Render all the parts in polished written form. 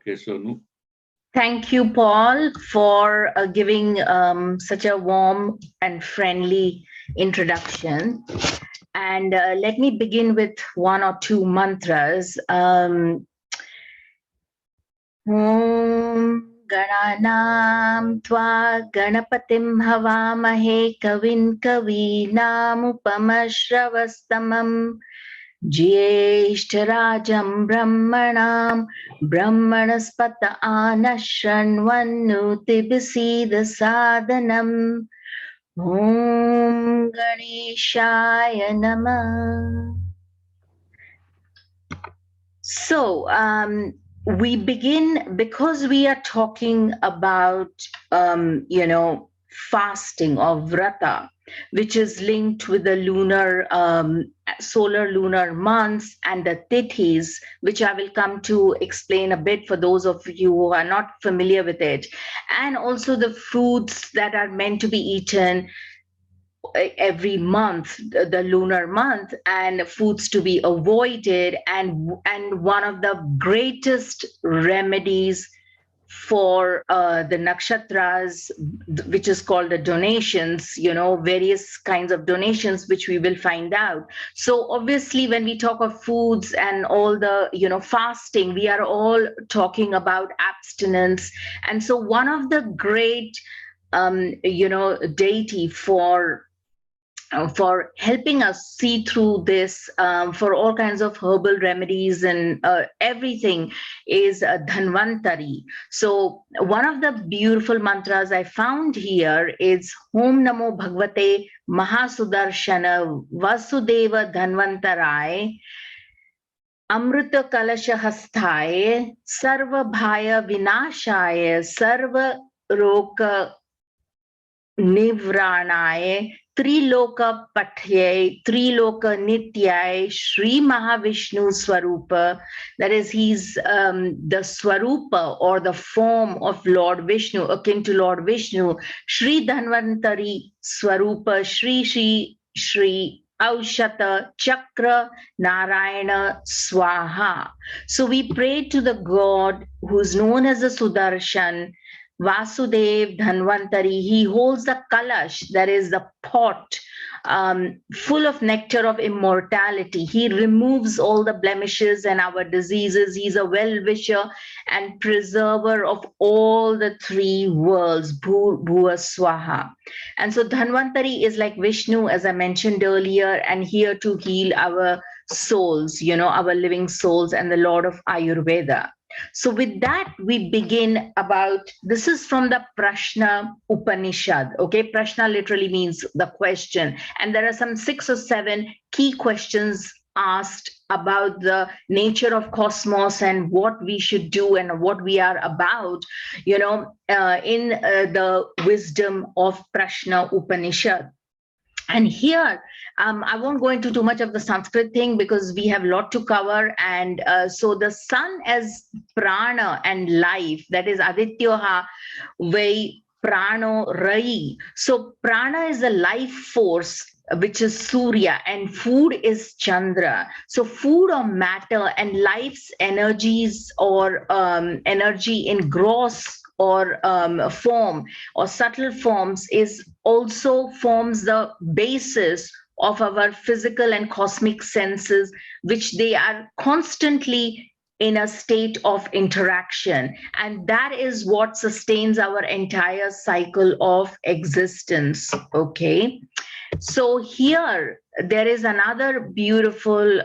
Okay, Sonu. Thank you, Paul, for giving such a warm and friendly introduction. And let me begin with one or two mantras. Om Gananam Tva Ganapatim Havamahe Kavin Kavinamupamashravastamam Jyeshtarajam Brahmanam Brahmanaspata Anashranvannuti Sadanam Om Ganeshaya Namah. So, we begin because we are talking about, fasting or vrata, which is linked with the solar lunar months and the tithis, which I will come to explain a bit for those of you who are not familiar with it, and also the foods that are meant to be eaten every month, the lunar month, and foods to be avoided, and one of the greatest remedies for the nakshatras, which is called the donations, various kinds of donations, which we will find out. So obviously when we talk of foods and all the fasting, we are all talking about abstinence. And so one of the great deity for helping us see through this, for all kinds of herbal remedies and everything, is Dhanvantari. So one of the beautiful mantras I found here is Om Namo Bhagavate Mahasudarshana Vasudeva Dhanvantarai Amrita Kalasha Hasthaya Sarva Bhaya Vinashaya Sarva Roka Nivranaye Triloka Pathye Triloka Nityay Sri Mahavishnu Swarupa. That is, he's the Swarupa or the form of Lord Vishnu, akin to Lord Vishnu. Sri Dhanvantari Swarupa Shri Shri Shri Aushata Chakra Narayana Swaha. So we pray to the God who's known as the Sudarshan, Vasudev Dhanvantari. He holds the kalash, that is the pot, full of nectar of immortality. He removes all the blemishes and our diseases. He's a well-wisher and preserver of all the three worlds, Bhuva Swaha. And so Dhanvantari is like Vishnu, as I mentioned earlier, and here to heal our souls, our living souls, and the Lord of Ayurveda. So with that, we begin about, this is from the Prashna Upanishad. Okay, Prashna literally means the question. And there are some 6 or 7 key questions asked about the nature of cosmos and what we should do and what we are about, in the wisdom of Prashna Upanishad. And here, I won't go into too much of the Sanskrit thing because we have a lot to cover. And so the sun as prana and life, that is Adityoha Vai Prano Rai. So prana is the life force, which is Surya, and food is Chandra. So food or matter and life's energies or energy in gross or form or subtle forms is also forms the basis of our physical and cosmic senses, which they are constantly in a state of interaction. And that is what sustains our entire cycle of existence. Okay. So here there is another beautiful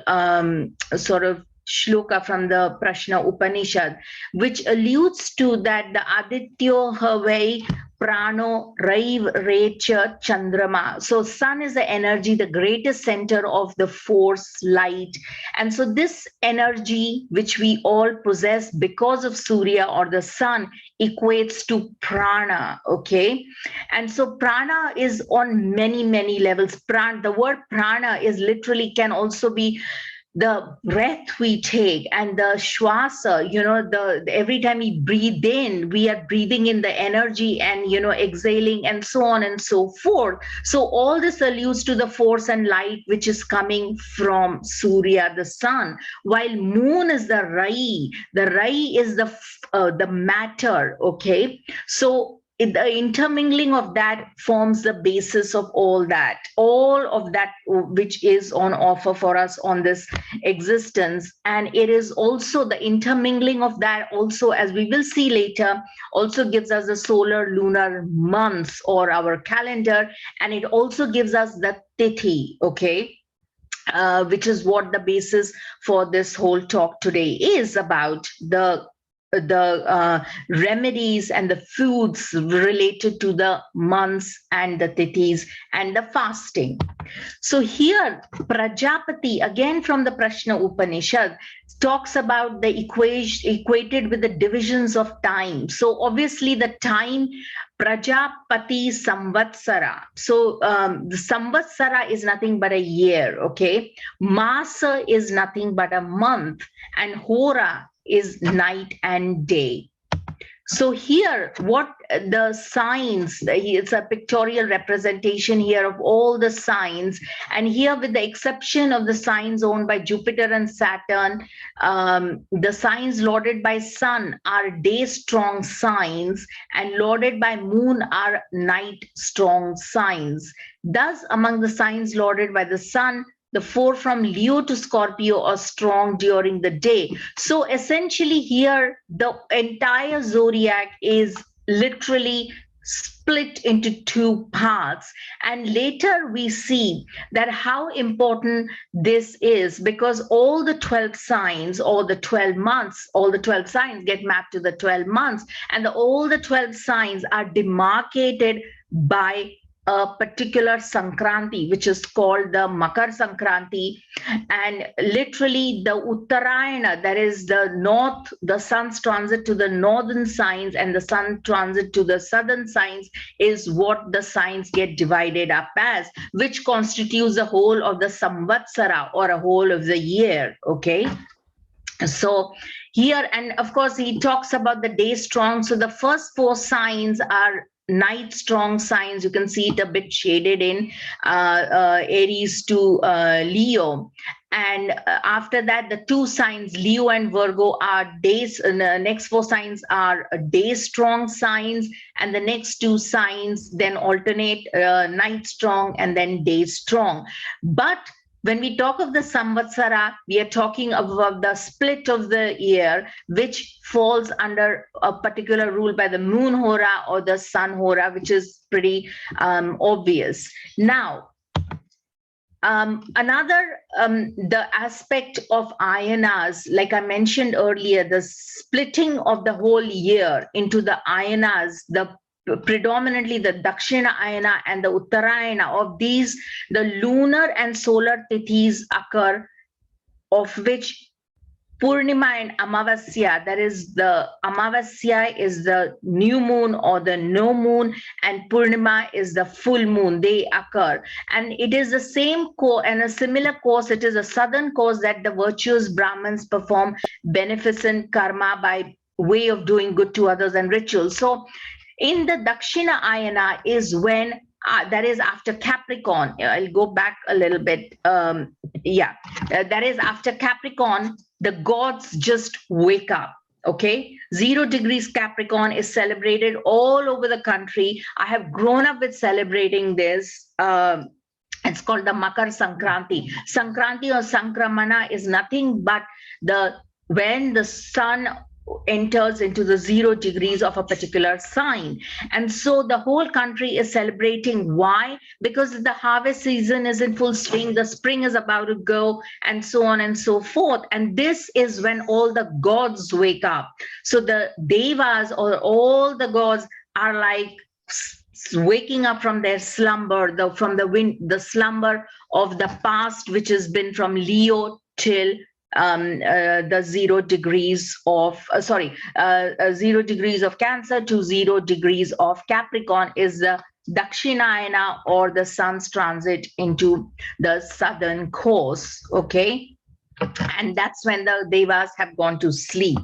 sort of shloka from the Prashna Upanishad, which alludes to that the Adityo Havai Prano Raiv Recha Chandrama. So sun is the energy, the greatest center of the force, light. And so this energy, which we all possess because of Surya or the sun, equates to prana. Okay. And so prana is on many, many levels. The word prana is literally can also be the breath we take and the shwasa, every time we breathe in, we are breathing in the energy and, exhaling and so on and so forth. So all this alludes to the force and light which is coming from Surya, the sun, while moon is the rai. The rai is the matter, okay? So the intermingling of that forms the basis of all of that which is on offer for us on this existence. And it is also the intermingling of that also, as we will see later, also gives us the solar lunar months or our calendar, and it also gives us the tithi, okay, which is what the basis for this whole talk today is about, the remedies and the foods related to the months and the tithis and the fasting. So here Prajapati, again from the Prashna Upanishad, talks about the equated with the divisions of time. So obviously the time, Prajapati Samvatsara. So the Samvatsara is nothing but a year, okay? Masa is nothing but a month, and Hora is night and day. So here, what the signs, it's a pictorial representation here of all the signs. And here, with the exception of the signs owned by Jupiter and Saturn, the signs lorded by sun are day-strong signs, and lorded by moon are night-strong signs. Thus, among the signs lorded by the sun, the four from Leo to Scorpio are strong during the day. So essentially here, the entire zodiac is literally split into two parts. And later we see that how important this is, because all the 12 signs or the 12 months, all the 12 signs get mapped to the 12 months, and all the 12 signs are demarcated by a particular Sankranti, which is called the Makar Sankranti. And literally the Uttarayana, that is the north, the sun's transit to the northern signs and the sun transit to the southern signs, is what the signs get divided up as, which constitutes the whole of the Samvatsara, or a whole of the year, okay? So here, and of course, he talks about the day strong. So the first four signs are night strong signs. You can see it a bit shaded in Aries to Leo. And after that, the two signs, Leo and Virgo, are days. The next four signs are day strong signs, and the next two signs then alternate night strong and then day strong. But when we talk of the Samvatsara, we are talking about the split of the year, which falls under a particular rule by the moon hora or the sun hora, which is pretty obvious. Now, the aspect of ayanas, like I mentioned earlier, the splitting of the whole year into the ayanas, predominantly the Dakshina Ayana and the Uttarayana, of these, the lunar and solar tithis occur, of which Purnima and Amavasya, that is the Amavasya is the new moon or the no moon, and Purnima is the full moon. They occur. And it is the same course and a similar course. It is a southern course that the virtuous Brahmins perform beneficent karma by way of doing good to others and rituals. So in the Dakshina Ayana is when, that is after Capricorn. I'll go back a little bit. That is after Capricorn, the gods just wake up. Okay, 0 degrees Capricorn is celebrated all over the country. I have grown up with celebrating this. It's called the Makar Sankranti. Sankranti or Sankramana is nothing but when the sun enters into the 0 degrees of a particular sign. And so the whole country is celebrating. Why? Because the harvest season is in full swing, the spring is about to go, and so on and so forth. And this is when all the gods wake up. So the devas, or all the gods, are like waking up from their slumber, from the slumber of the past, which has been from Leo till the 0 degrees of 0 degrees of Cancer to 0 degrees of Capricorn is the Dakshinayana, or the sun's transit into the southern course. Okay, And that's when the devas have gone to sleep.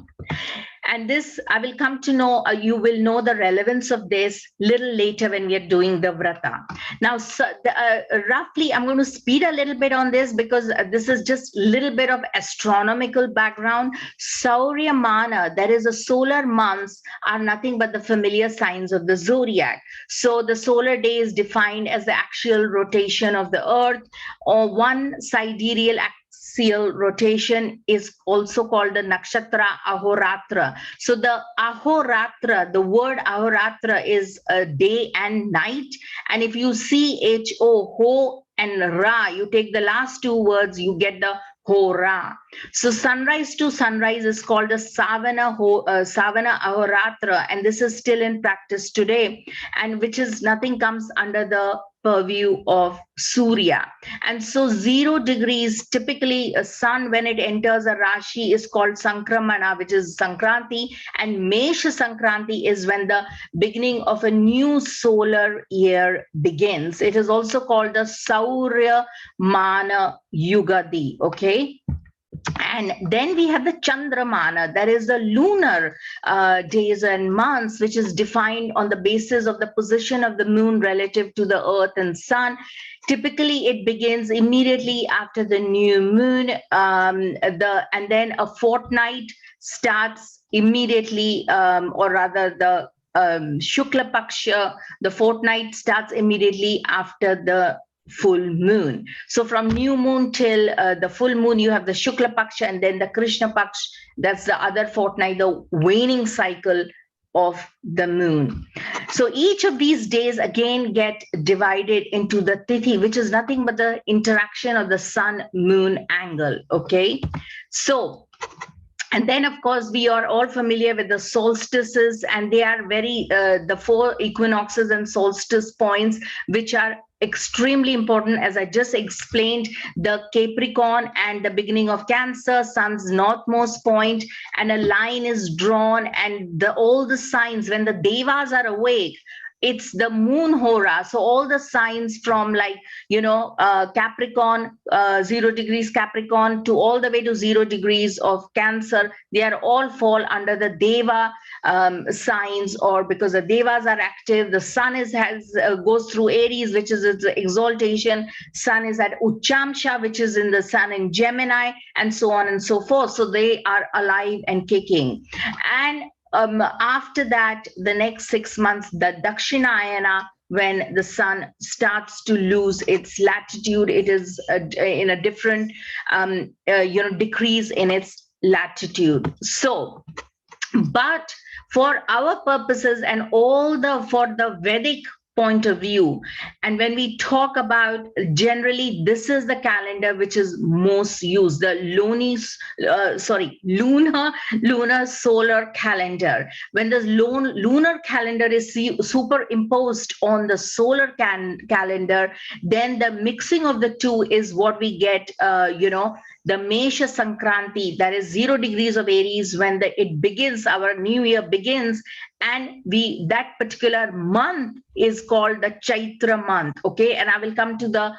And this, I will come to know, you will know the relevance of this little later when we are doing the vrata. Now, roughly, I'm going to speed a little bit on this because this is just a little bit of astronomical background. Sauryamana, that is the solar months, are nothing but the familiar signs of the zodiac. So the solar day is defined as the actual rotation of the earth, or one sidereal axial rotation is also called the nakshatra ahoratra. So the ahoratra, the word ahoratra is a day and night. And if you see ho and ra, you take the last two words, you get the hora. So sunrise to sunrise is called the savana ahoratra, and this is still in practice today, and which is nothing comes under the purview of Surya. And so 0 degrees, typically a sun when it enters a Rashi is called Sankramana, which is Sankranti, and Mesha Sankranti is when the beginning of a new solar year begins. It is also called the Saurya Mana Yugadi, okay? And then we have the Chandramana, that is the lunar days and months, which is defined on the basis of the position of the moon relative to the earth and sun. Typically, it begins immediately after the new moon, and then a fortnight starts immediately, or rather the Shukla Paksha, the fortnight starts immediately after the full moon. So from new moon till the full moon, you have the Shukla Paksha, and then the Krishna Paksha, that's the other fortnight, the waning cycle of the moon. So each of these days again get divided into the Tithi, which is nothing but the interaction of the sun-moon angle, okay? So, and then, of course, we are all familiar with the solstices, and they are very, the 4 equinoxes and solstice points, which are extremely important. As I just explained, the Capricorn and the beginning of Cancer, sun's northmost point, and a line is drawn, and all the signs, when the devas are awake, it's the moon hora. So all the signs from Capricorn, 0 degrees Capricorn to all the way to 0 degrees of Cancer, they are all fall under the Deva signs, or because the Devas are active. The sun goes through Aries, which is its exaltation. Sun is at Uchamsha, which is in the sun in Gemini, and so on and so forth. So they are alive and kicking. And after that, the next 6 months, the Dakshinayana, when the sun starts to lose its latitude, it is in a different, decrease in its latitude. So, but for our purposes and for the Vedic point of view, and when we talk about, generally this is the calendar which is most used, the lunar solar calendar. When the lunar calendar is superimposed on the solar calendar, then the mixing of the two is what we get, the Mesha Sankranti, that is 0 degrees of Aries, when it begins, our new year begins, and that particular month is called the Chaitra month, okay? And I will come to the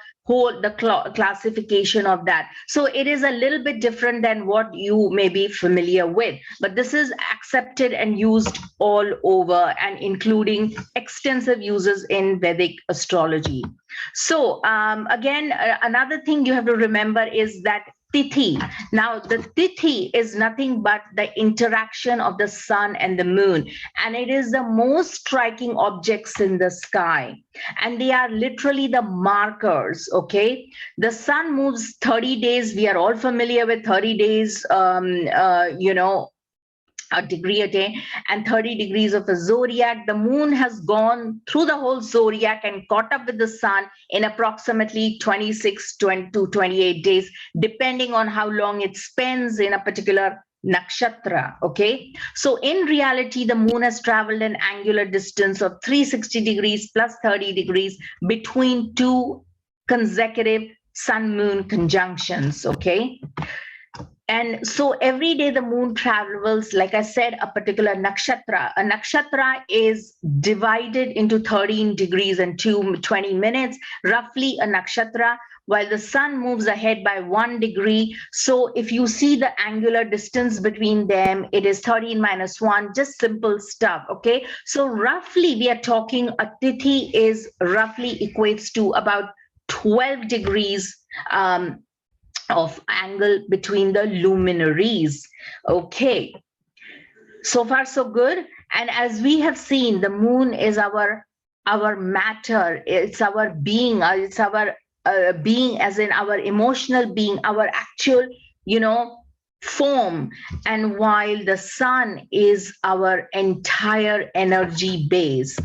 classification of that. So it is a little bit different than what you may be familiar with, but this is accepted and used all over, and including extensive uses in Vedic astrology. So again, another thing you have to remember is that Tithi. Now, the Tithi is nothing but the interaction of the sun and the moon, and it is the most striking objects in the sky, and they are literally the markers, okay? The sun moves 30 days. We are all familiar with 30 days, a degree a day, and 30 degrees of the zodiac. The moon has gone through the whole zodiac and caught up with the sun in approximately 26 to 28 days, depending on how long it spends in a particular nakshatra, okay? So in reality, the moon has traveled an angular distance of 360 degrees plus 30 degrees between 2 consecutive sun-moon conjunctions, okay? And so every day the moon travels, like I said, a particular nakshatra. A nakshatra is divided into 13 degrees and 20 minutes. Roughly, a nakshatra while the sun moves ahead by 1 degree. So if you see the angular distance between them, it is 13 minus 1, just simple stuff. Okay. So roughly we are talking a tithi is roughly equates to about 12 degrees of angle between the luminaries. Okay. So far so good. And as we have seen, the moon is our matter, it's our being, it's our being, as in our emotional being, our actual, form. And while the sun is our entire energy base.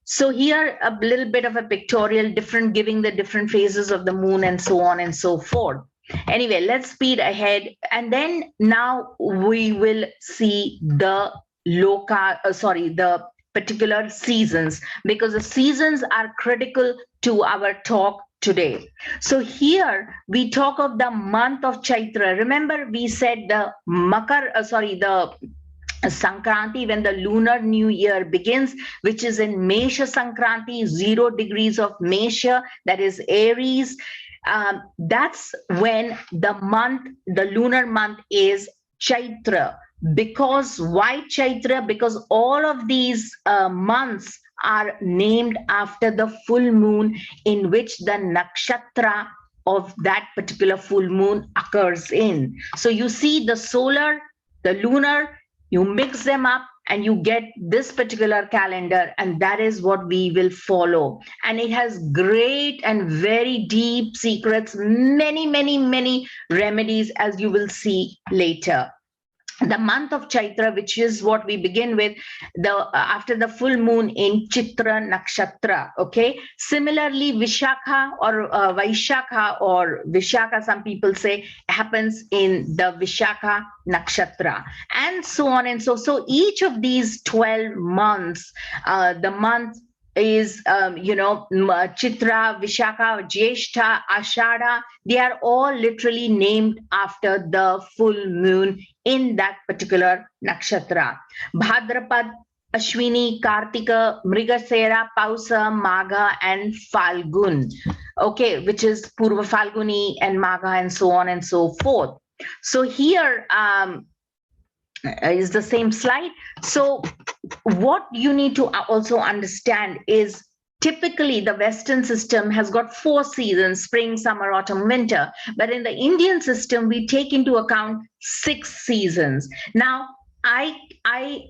So here a little bit of a pictorial, different, giving the different phases of the moon and so on and so forth. Anyway, let's speed ahead. And then now we will see the the particular seasons, because the seasons are critical to our talk today. So here we talk of the month of Chaitra. Remember we said the the Sankranti, when the lunar new year begins, which is in Mesha Sankranti, 0 degrees of Mesha, that is Aries. That's when the lunar month is Chaitra. Because why Chaitra? Because all of these months are named after the full moon in which the nakshatra of that particular full moon occurs in. So you see the solar, the lunar, you mix them up and you get this particular calendar, and that is what we will follow. And it has great and very deep secrets, many, many, many remedies, as you will see later. The month of Chaitra, which is what we begin with, after the full moon in Chitra Nakshatra. Okay. Similarly, Vishakha or Vaishakha or Vishakha, some people say, happens in the Vishakha Nakshatra, and so on and so each of these 12 months, the month is Chitra, Vishakha, Jyeshtha, Ashada. They are all literally named after the full moon in that particular nakshatra. Bhadrapad, Ashwini, Kartika, Mrigasera, Pausa, Magha, and Falgun. Okay, which is Purva Falguni and Magha and so on and so forth. So here is the same slide. So what you need to also understand is typically the Western system has got 4 seasons: spring, summer, autumn, winter. But in the Indian system, we take into account 6 seasons. Now, I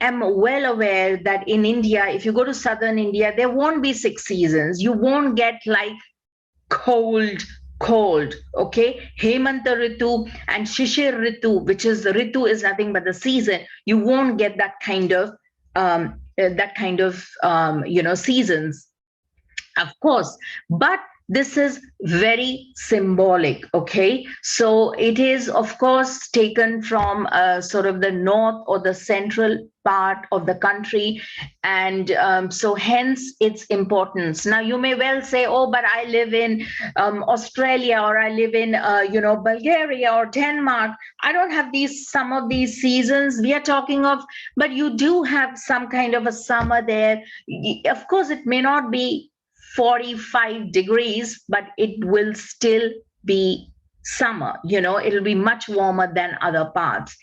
am well aware that in India, if you go to southern India, there won't be 6 seasons. You won't get like cold, okay? Hemanta Ritu and Shishir Ritu, which is the Ritu is nothing but the season. You won't get that kind of seasons, of course. But this is very symbolic, okay? So it is, of course, taken from sort of the north or the central part of the country, and so hence its importance. Now, you may well say, oh, but I live in Australia, or I live in, Bulgaria or Denmark. I don't have some of these seasons we are talking of, but you do have some kind of a summer there. Of course, it may not be 45 degrees, but it will still be summer. It'll be much warmer than other parts.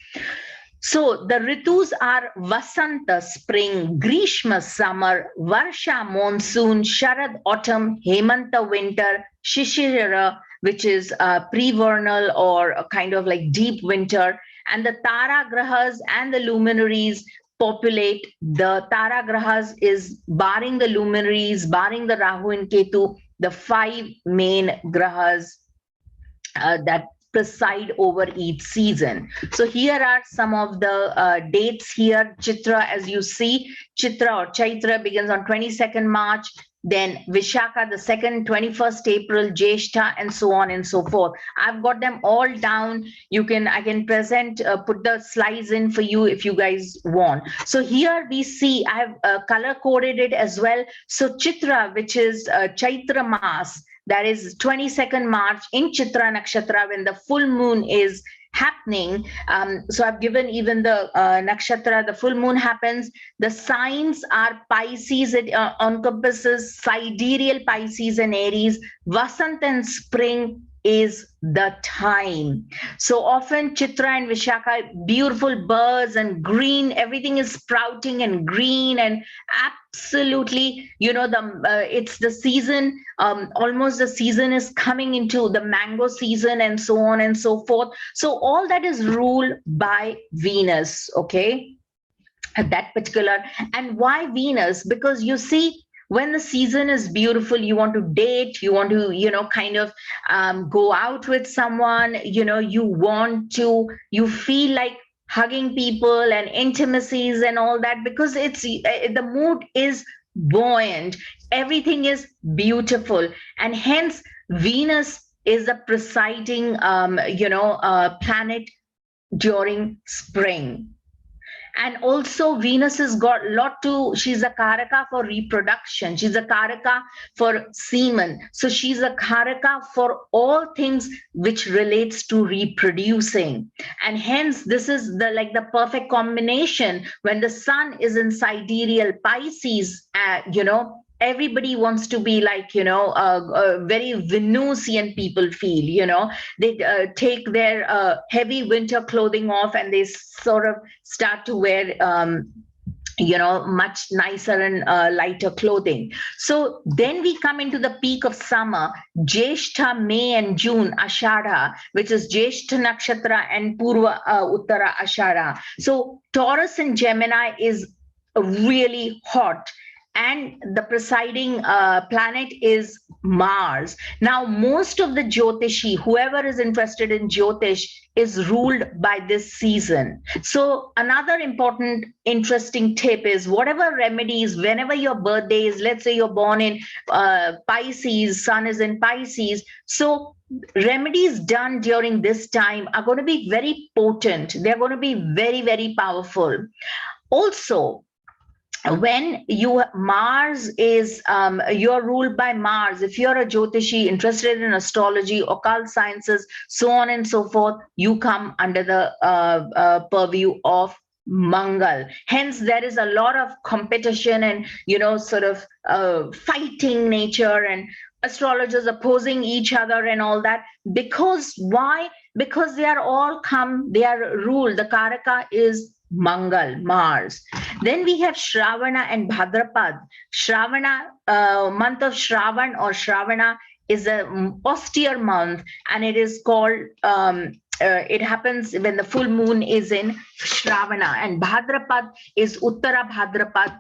So the ritus are Vasanta, spring; Grishma, summer; Varsha, monsoon; Sharad, autumn; Hemanta, winter; Shishira, which is pre-vernal or a kind of like deep winter. And the Tara Grahas and the luminaries populate. The Tara Grahas is, barring the luminaries, barring the Rahu and Ketu, the 5 main Grahas that preside over each season. So here are some of the dates here. Chitra, as you see, Chitra or Chaitra begins on 22nd March. Then Vishakha, the 2nd, 21st April, Jyeshtha, and so on and so forth. I've got them all down. I can present, put the slides in for you if you guys want. So here we see, I have color coded it as well. So Chitra, which is Chaitra Mas, that is 22nd March in Chitra Nakshatra, when the full moon is happening. So I've given even the nakshatra, the full moon happens. The signs are Pisces, it encompasses sidereal Pisces and Aries, Vasant and spring, is the time. So often Chitra and Vishakha, beautiful birds and green, everything is sprouting and green and absolutely, it's the season, almost the season is coming into the mango season and so on and so forth. So all that is ruled by Venus, okay? At that particular. And why Venus? Because you see, when the season is beautiful, you want to date, you want to kind of go out with someone, you feel like hugging people and intimacies and all that, because it's the mood is buoyant, everything is beautiful, and hence Venus is the presiding planet during spring. And also Venus has got a lot to, she's a karaka for reproduction, she's a karaka for semen, so she's a karaka for all things which relates to reproducing. And hence this is the perfect combination. When the sun is in sidereal Pisces, everybody wants to be like, very Venusian people feel, they take their heavy winter clothing off and they sort of start to wear, much nicer and lighter clothing. So then we come into the peak of summer, Jeshta, May and June, Ashadha, which is Jeshta Nakshatra and Purva Uttara Ashadha. So Taurus and Gemini is really hot. And the presiding planet is Mars. Now, most of the Jyotishi, whoever is interested in Jyotish, is ruled by this season. So another important, interesting tip is whatever remedies, whenever your birthday is, let's say you're born in Pisces, sun is in Pisces. So remedies done during this time are going to be very potent. They're going to be very, very powerful. Also, when Mars is you're ruled by Mars, if you're a Jyotishi interested in astrology, occult sciences, so on and so forth, you come under the purview of Mangal. Hence there is a lot of competition and sort of fighting nature, and astrologers opposing each other and all that. Because why? Because they are ruled, the karaka is Mangal, Mars. Then we have Shravana and Bhadrapad. Shravana, month of Shravan or Shravana is an austere month, and it is called, it happens when the full moon is in Shravana, and Bhadrapad is Uttara Bhadrapad,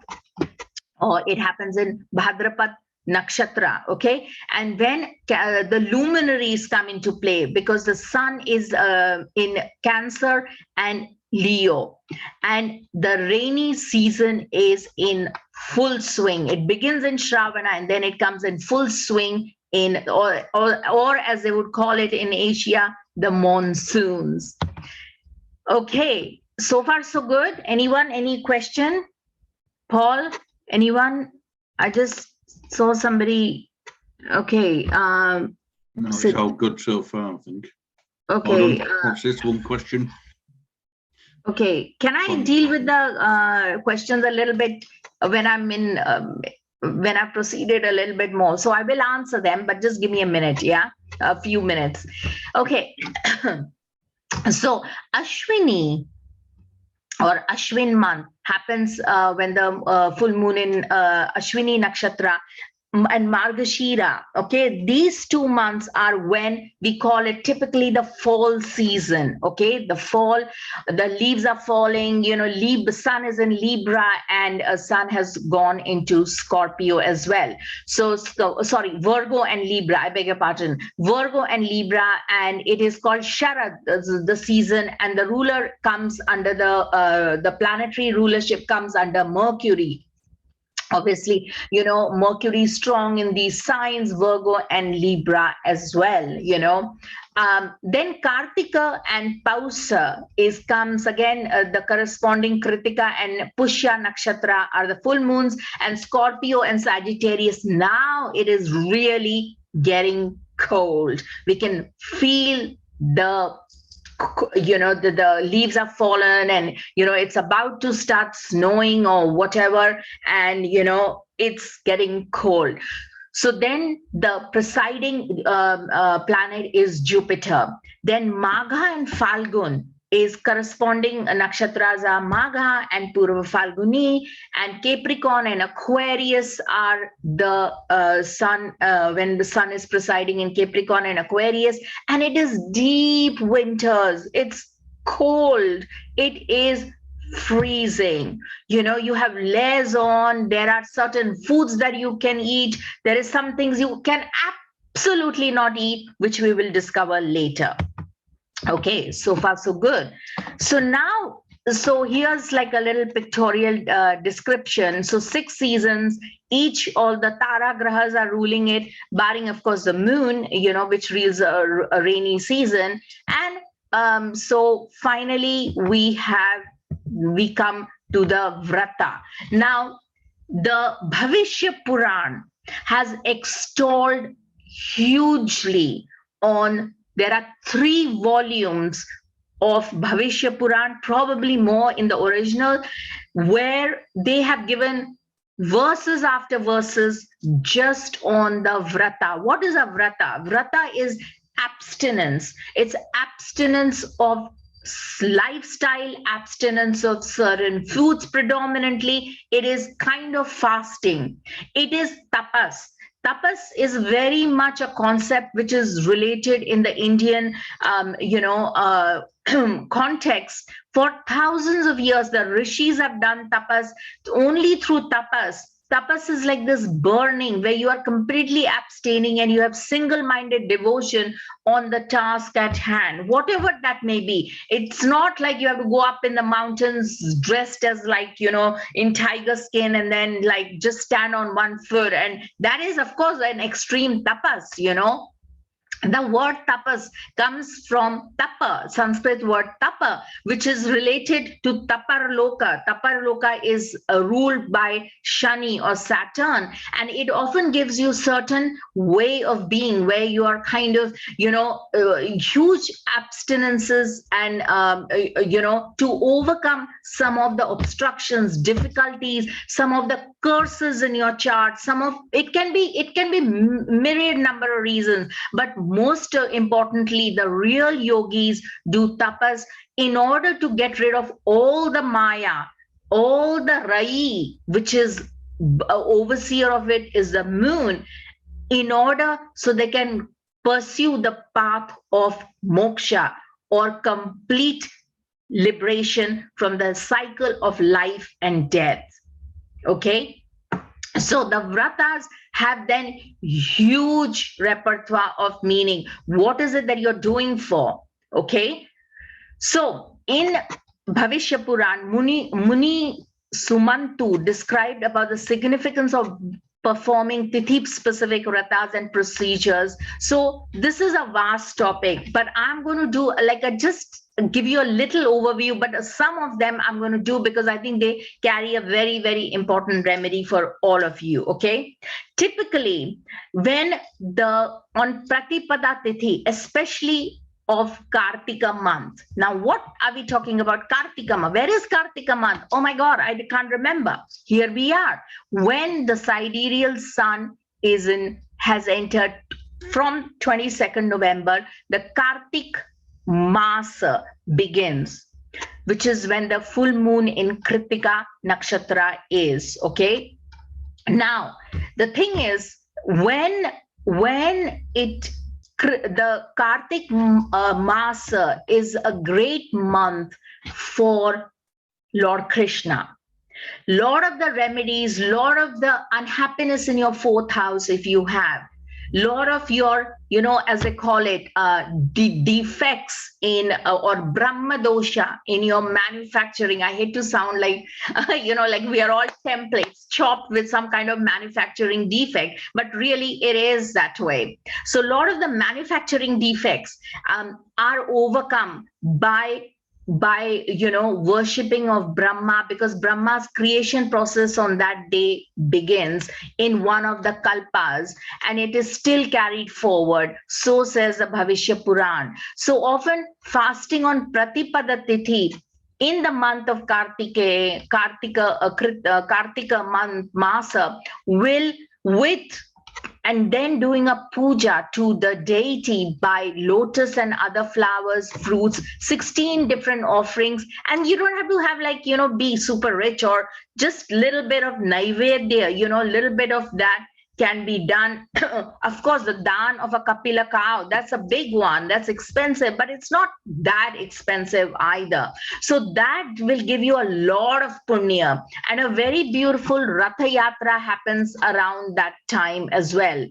or it happens in Bhadrapad Nakshatra, okay? And when the luminaries come into play, because the sun is in Cancer and Leo, and the rainy season is in full swing. It begins in Shravana and then it comes in full swing in, or as they would call it in Asia, the monsoons. Okay, so far so good. Anyone, any question? Paul, anyone? I just saw somebody. Okay. No, it's all good so far, I think. Okay. What's this one question? Okay, can I deal with the questions a little bit when I'm in, when I've proceeded a little bit more? So I will answer them, but just give me a minute, yeah? A few minutes. Okay, so Ashwini or Ashwin month happens when the full moon in Ashwini Nakshatra and Margashira, okay, these 2 months are when we call it typically the fall season, okay, the fall, the leaves are falling, sun is in Libra, and sun has gone into Scorpio as well. So sorry, Virgo and Libra, I beg your pardon, Virgo and Libra, and it is called Sharad, the season, and the ruler comes under the planetary rulership comes under Mercury. Obviously, Mercury is strong in these signs, Virgo and Libra as well, Then Kartika and Pausa comes again, the corresponding Kritika and Pushya Nakshatra are the full moons, and Scorpio and Sagittarius, now it is really getting cold. We can feel the leaves have fallen, and it's about to start snowing or whatever, and it's getting cold. So then the presiding planet is Jupiter. Then Magha and Falgun is corresponding nakshatras are Magha and Purva Falguni, and Capricorn and Aquarius are the sun, when the sun is presiding in Capricorn and Aquarius, and it is deep winters. It's cold. It is freezing. You have layers on. There are certain foods that you can eat. There is some things you can absolutely not eat, which we will discover later. Okay, so far so good. So here's like a little pictorial description. So 6 seasons, all the Tara Grahas are ruling it, barring of course the moon, which rules a rainy season. And so finally we come to the Vrata. Now, the Bhavishya Puran has extolled hugely on, there are 3 volumes of Bhavishya Puran, probably more in the original, where they have given verses after verses just on the Vrata. What is a Vrata? Vrata is abstinence. It's abstinence of lifestyle, abstinence of certain foods predominantly. It is kind of fasting. It is tapas. Tapas is very much a concept which is related in the Indian, context. For thousands of years, the rishis have done tapas only through tapas. Tapas is like this burning where you are completely abstaining and you have single-minded devotion on the task at hand, whatever that may be. It's not like you have to go up in the mountains dressed as like, in tiger skin and then like just stand on one foot. And that is, of course, an extreme tapas, The word tapas comes from tapa, Sanskrit word tapa, which is related to taparloka. Taparloka is ruled by Shani or Saturn, and it often gives you certain way of being where you are kind of, huge abstinences and, to overcome some of the obstructions, difficulties, some of the curses in your chart. It can be myriad number of reasons, but most importantly, the real yogis do tapas in order to get rid of all the maya, all the rai, which is overseer of it is the moon, in order so they can pursue the path of moksha or complete liberation from the cycle of life and death. Okay, so the vratas have then huge repertoire of meaning. What is it that you're doing for? Okay, so in Bhavishya Puran, Muni Sumantu described about the significance of performing tithi-specific vratas and procedures. So this is a vast topic, but I'm going to do just give you a little overview, but some of them I'm going to do because I think they carry a very, very important remedy for all of you, okay? Typically, when on Pratipada Tithi, especially of Kartika month. Now, what are we talking about Kartika month? Where is Kartika month? Oh my God, I can't remember. Here we are. When the sidereal sun has entered from 22nd November, the Kartik Masa begins, which is when the full moon in Kritika Nakshatra is, okay? Now, the thing is, when the Kartik Masa is a great month for Lord Krishna. Lot of the remedies, lot of the unhappiness in your 4th house, if you have, lot of your, as they call it, defects in or Brahma dosha in your manufacturing. I hate to sound like, like we are all templates chopped with some kind of manufacturing defect, but really it is that way. So a lot of the manufacturing defects are overcome by worshipping of Brahma, because Brahma's creation process on that day begins in one of the kalpas and it is still carried forward. So says the Bhavishya Puran. So often fasting on Pratipada Tithi in the month of Kartika month Masa will, with and then doing a puja to the deity by lotus and other flowers, fruits, 16 different offerings. And you don't have to have like, be super rich, or just little bit of naivedya, little bit of that can be done. Of course, the dan of a kapila cow, that's a big one, that's expensive, but it's not that expensive either. So that will give you a lot of punya, and a very beautiful Ratha Yatra happens around that time as well.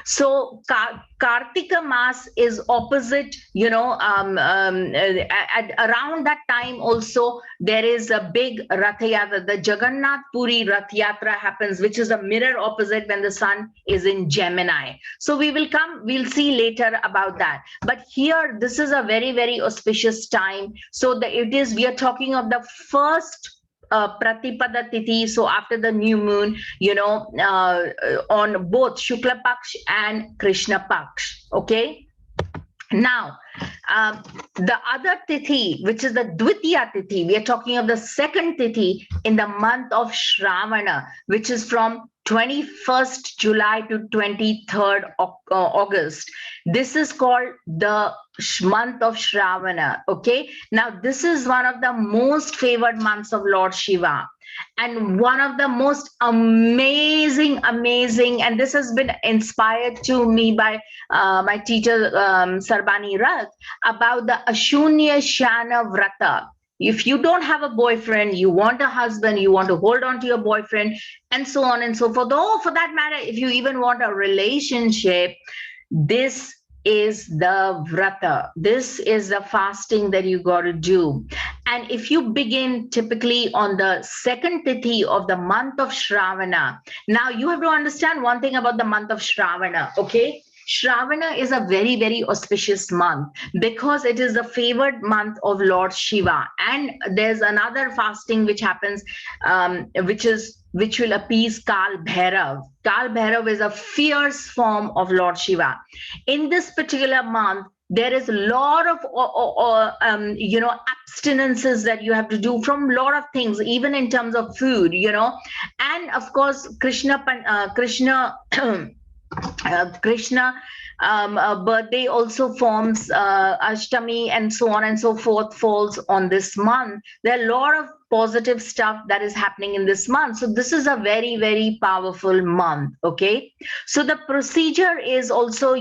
So Kartika Mas is opposite, at around that time also there is a big Rath Yatra, the Jagannath Puri Rath Yatra happens, which is a mirror opposite when the sun is in Gemini. So we'll see later about that. But here, this is a very, very auspicious time. So we are talking of the first Pratipada Tithi, so after the new moon, on both Shukla Paksh and Krishna Paksh. Okay. Now, the other Tithi, which is the Dvitiya Tithi, we are talking of the second Tithi in the month of Shravana, which is from 21st July to 23rd August. This is called the month of Shravana. Okay. Now, this is one of the most favored months of Lord Shiva, and one of the most amazing, and this has been inspired to me by my teacher, Sarbani Rath, about the Ashunya Shana Vrata. If you don't have a boyfriend, you want a husband, you want to hold on to your boyfriend, and so on and so forth. Or for that matter, if you even want a relationship, this is the vrata. This is the fasting that you got to do. And if you begin typically on the second tithi of the month of Shravana, now you have to understand one thing about the month of Shravana, okay? Shravana is a very, very auspicious month because it is the favored month of Lord Shiva. And there's another fasting which happens, which will appease Kal Bhairav. Kal Bhairav is a fierce form of Lord Shiva. In this particular month, there is a lot of, abstinences that you have to do from a lot of things, even in terms of food, and of course, Krishna birthday also forms Ashtami and so on and so forth falls on this month. There are a lot of positive stuff that is happening in this month. So this is a very, very powerful month. Okay. So the procedure is also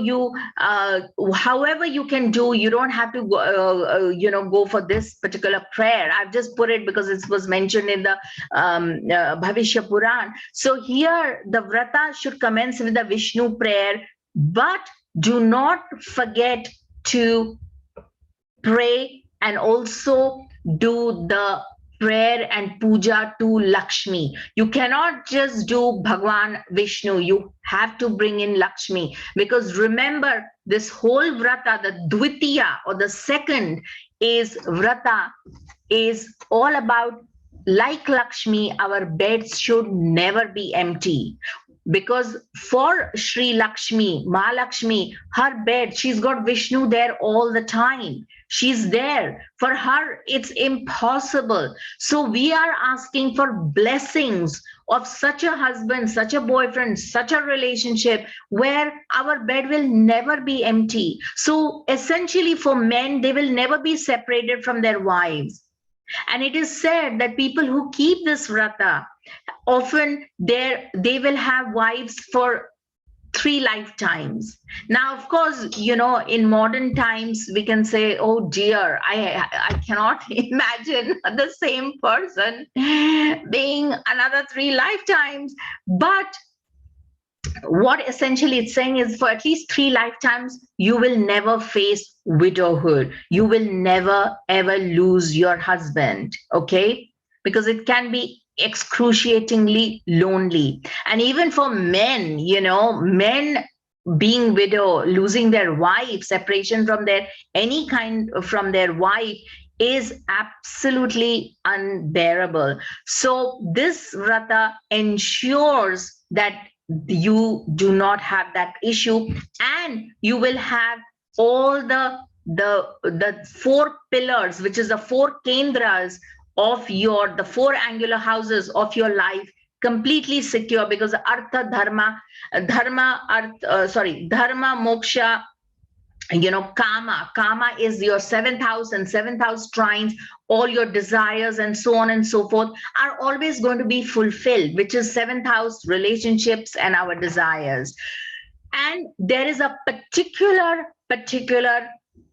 however you can do, you don't have to go for this particular prayer. I've just put it because it was mentioned in the Bhavishya Puran. So here the Vrata should commence with the Vishnu prayer, but do not forget to pray and also do the prayer and puja to Lakshmi. You cannot just do Bhagwan Vishnu. You have to bring in Lakshmi, because remember, this whole vrata, the Dvitiya or the second is vrata, is all about, like Lakshmi, our beds should never be empty. Because for Sri Lakshmi, Mahalakshmi, her bed, she's got Vishnu there all the time. She's there. For her, it's impossible. So we are asking for blessings of such a husband, such a boyfriend, such a relationship where our bed will never be empty. So essentially for men, they will never be separated from their wives. And it is said that people who keep this vrata, often they will have wives for 3 lifetimes. Now, of course, in modern times, we can say, oh dear, I cannot imagine the same person being another 3 lifetimes. But what essentially it's saying is for at least 3 lifetimes, you will never face widowhood. You will never, ever lose your husband, okay? Because it can be excruciatingly lonely. And even for men, men being widow, losing their wife, separation from from their wife is absolutely unbearable. So this vrata ensures that you do not have that issue, and you will have all the 4 pillars, which is the 4 kendras of the 4 angular houses of your life completely secure, because artha, dharma, dharma, moksha, Kama is your seventh house, and seventh house trines all your desires and so on and so forth are always going to be fulfilled, which is seventh house relationships and our desires. And there is a particular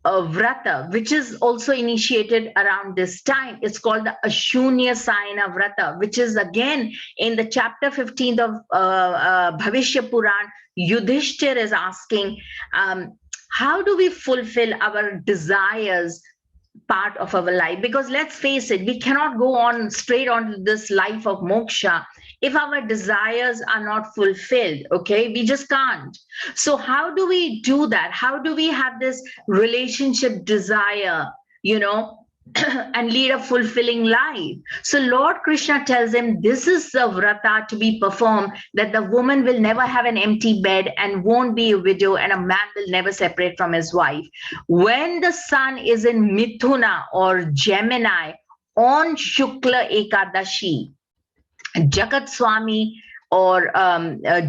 Vrata, which is also initiated around this time. It's called the Ashunya Sayana Vrata, which is again in the chapter 15 of Bhavishya Puran. Yudhishthir is asking, how do we fulfill our desires part of our life? Because let's face it, we cannot go on straight on to this life of moksha if our desires are not fulfilled. Okay, we just can't. So how do we do that? How do we have this relationship desire, and lead a fulfilling life? So Lord Krishna tells him this is the vrata to be performed, that the woman will never have an empty bed and won't be a widow, and a man will never separate from his wife. When the sun is in Mithuna or Gemini on Shukla Ekadashi, Jagat Swami or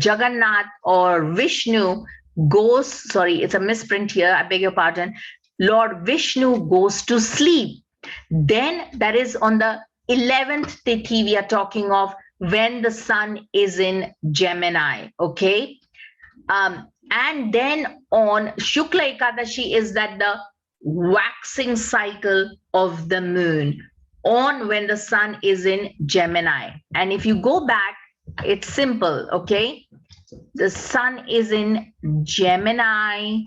Jagannath or Vishnu goes, sorry, it's a misprint here, I beg your pardon, Lord Vishnu goes to sleep. Then that is on the 11th Tithi we are talking of, when the sun is in Gemini, okay? And then on Shukla Ekadashi is that the waxing cycle of the moon, on when the sun is in Gemini. And if you go back, it's simple, okay? The sun is in Gemini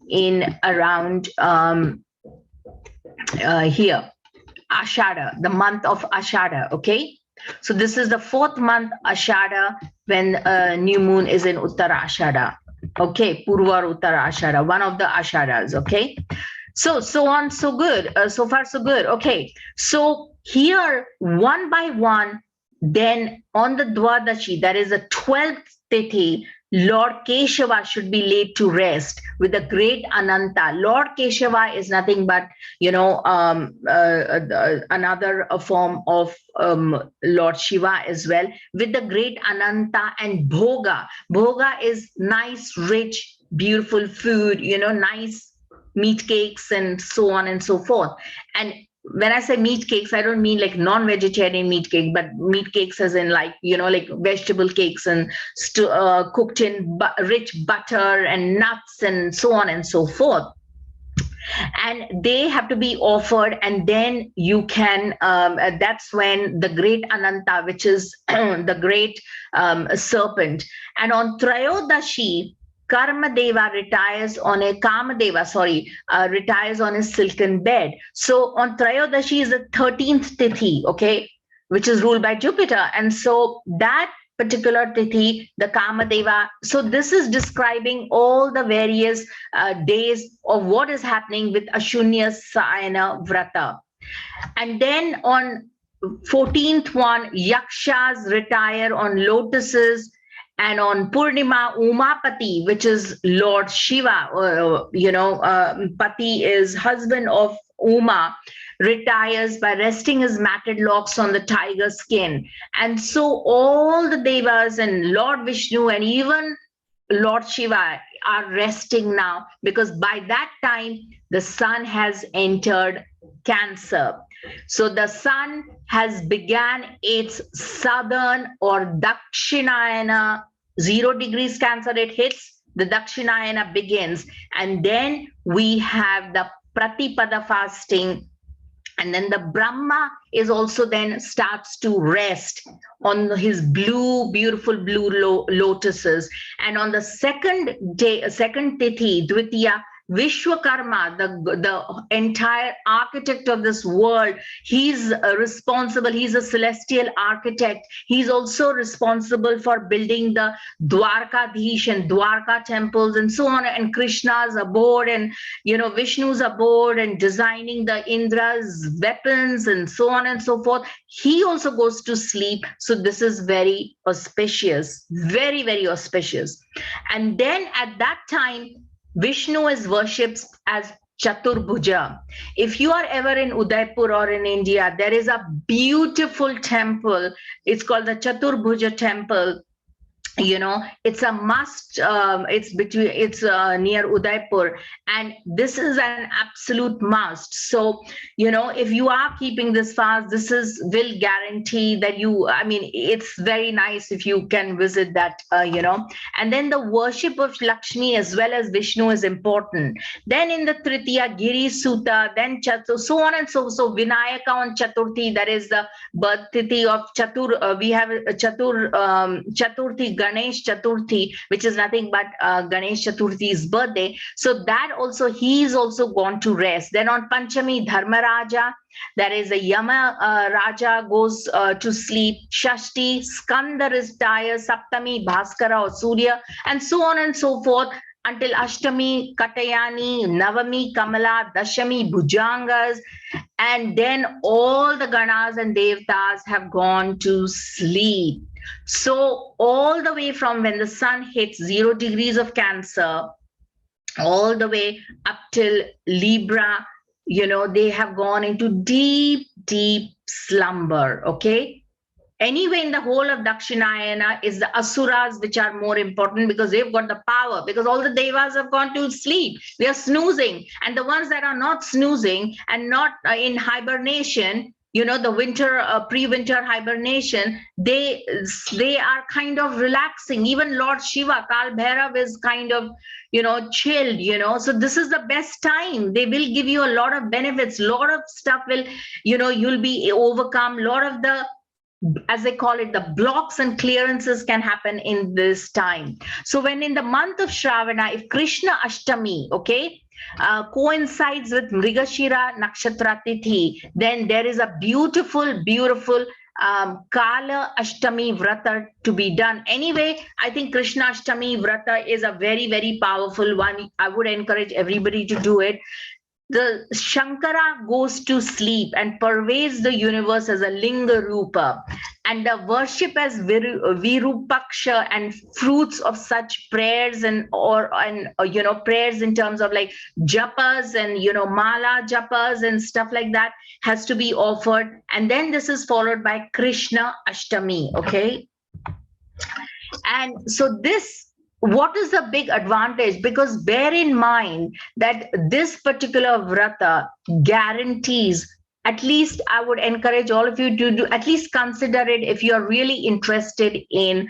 in around here, Ashada, the month of Ashada, okay? So this is the fourth month, Ashada, when new moon is in Uttara Ashada, okay? Purva or Uttara Ashada, one of the Ashadas, okay? So on, so good, so far so good, okay? So here, one by one, then on the Dwadashi, that is the 12th Tithi, Lord Keshava should be laid to rest with the great Ananta. Lord Keshava is nothing but, another form of Lord Shiva as well, with the great Ananta and Bhoga. Bhoga is nice, rich, beautiful food, nice meat cakes and so on and so forth. And when I say meat cakes, I don't mean like non-vegetarian meat cake, but meat cakes as in like, like vegetable cakes and cooked in rich butter and nuts and so on and so forth. And they have to be offered, and then you can, that's when the great Ananta, which is the great serpent. And on Trayodashi, Karmadeva retires on a retires on his silken bed. So on Trayodashi is the 13th Tithi, okay, which is ruled by Jupiter. And so that particular Tithi, the Kamadeva, so this is describing all the various days of what is happening with Ashunya Sayana Vrata. And then on 14th one, Yakshas retire on lotuses. And on Purnima, Umapati, which is Lord Shiva, Pati is husband of Uma, retires by resting his matted locks on the tiger skin. And so all the Devas and Lord Vishnu and even Lord Shiva are resting now, because by that time the sun has entered Cancer. So the sun has began its southern or Dakshinayana, 0 degrees Cancer it hits, the Dakshinayana begins. And then we have the Pratipada fasting. And then the Brahma is also then starts to rest on his beautiful blue lotuses. And on the second day, second Tithi, Dvitiya, Vishwakarma, the entire architect of this world, he's responsible. He's a celestial architect. He's also responsible for building the Dwarkadhish and Dwarka temples and so on. And Krishna's aboard, and Vishnu's aboard, and designing the Indra's weapons and so on and so forth. He also goes to sleep. So this is very auspicious, very, very auspicious. And then at that time, Vishnu is worshipped as Chaturbhuja. If you are ever in Udaipur or in India, there is a beautiful temple. It's called the Chaturbhuja temple. You know, it's a must. It's near Udaipur, and this is an absolute must. So, you know, if you are keeping this fast, this is will guarantee that you, I mean, it's very nice if you can visit that. You know, and then the worship of Lakshmi as well as Vishnu is important. Then in the Tritiya, Giri Sutta, then Chatur, so on and so Vinayaka on Chaturthi, that is the birth tithi of Chatur. We have Chaturthi, Ganesh Chaturthi, which is nothing but Ganesh Chaturthi's birthday. So that also, he is also gone to rest. Then on Panchami, Dharmaraja, that is a Yama Raja goes to sleep. Shashti, Skandar is tired. Saptami, Bhaskara or Surya, and so on and so forth. Until Ashtami, Katayani, Navami, Kamala, Dashami, Bhujangas, and then all the Ganas and Devtas have gone to sleep. So all the way from when the sun hits 0 degrees of Cancer, all the way up till Libra, you know, they have gone into deep, deep slumber, okay? Anyway, in the whole of Dakshinayana is the Asuras, which are more important because they've got the power, because all the Devas have gone to sleep. They are snoozing. And the ones that are not snoozing and not in hibernation, you know, the winter, pre-winter hibernation, they are kind of relaxing. Even Lord Shiva, Kal Bhairav, is kind of, you know, chilled, you know. So this is the best time. They will give you a lot of benefits. A lot of stuff will, you know, you'll be overcome. A lot of the, as they call it, the blocks and clearances can happen in this time. So when in the month of Shravana, if Krishna Ashtami, okay, coincides with Mrigashira Nakshatra Tithi, then there is a beautiful, beautiful Kala Ashtami Vrata to be done. Anyway, I think Krishna Ashtami Vrata is a very, very powerful one. I would encourage everybody to do it. The Shankara goes to sleep and pervades the universe as a Linga Rupa, and the worship as Virupaksha and fruits of such prayers and you know, prayers in terms of like japas and, you know, mala japas and stuff like that has to be offered. And then this is followed by Krishna Ashtami, okay? And so this, what is the big advantage? Because bear in mind that this particular vrata guarantees, at least I would encourage all of you to do, at least consider it if you are really interested in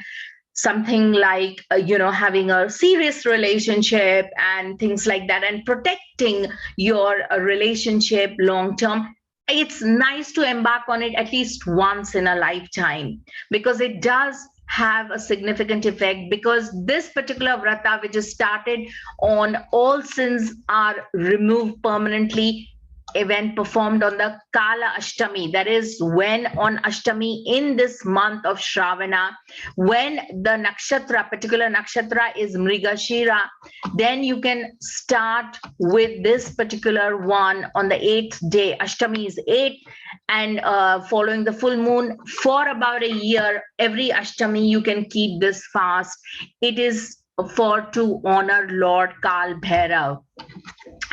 something like, you know, having a serious relationship and things like that, and protecting your relationship long term. It's nice to embark on it at least once in a lifetime, because it does have a significant effect. Because this particular vrata, which is started on all sins are removed permanently, event performed on the Kala Ashtami, that is when on Ashtami in this month of Shravana, when the nakshatra, particular nakshatra is Mrigashira, then you can start with this particular one on the 8th day. Ashtami is 8, and following the full moon for about a year, every Ashtami you can keep this fast. It is for to honor Lord Kal Bhairav.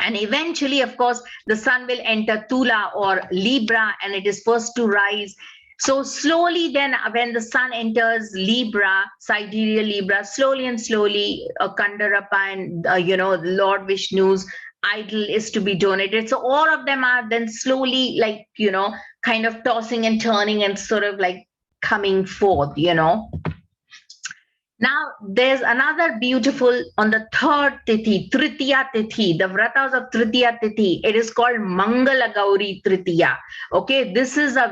And eventually, of course, the sun will enter Tula or Libra, and it is first to rise. So slowly then, when the sun enters Libra, sidereal Libra, slowly and slowly, Kandarapa and, you know, Lord Vishnu's idol is to be donated. So all of them are then slowly, like, you know, kind of tossing and turning and sort of like coming forth, you know. Now, there's another beautiful on the 3rd Tithi, Tritiya Tithi, the Vratas of Tritiya Tithi. It is called Mangala Gauri Tritiya. Okay, this is a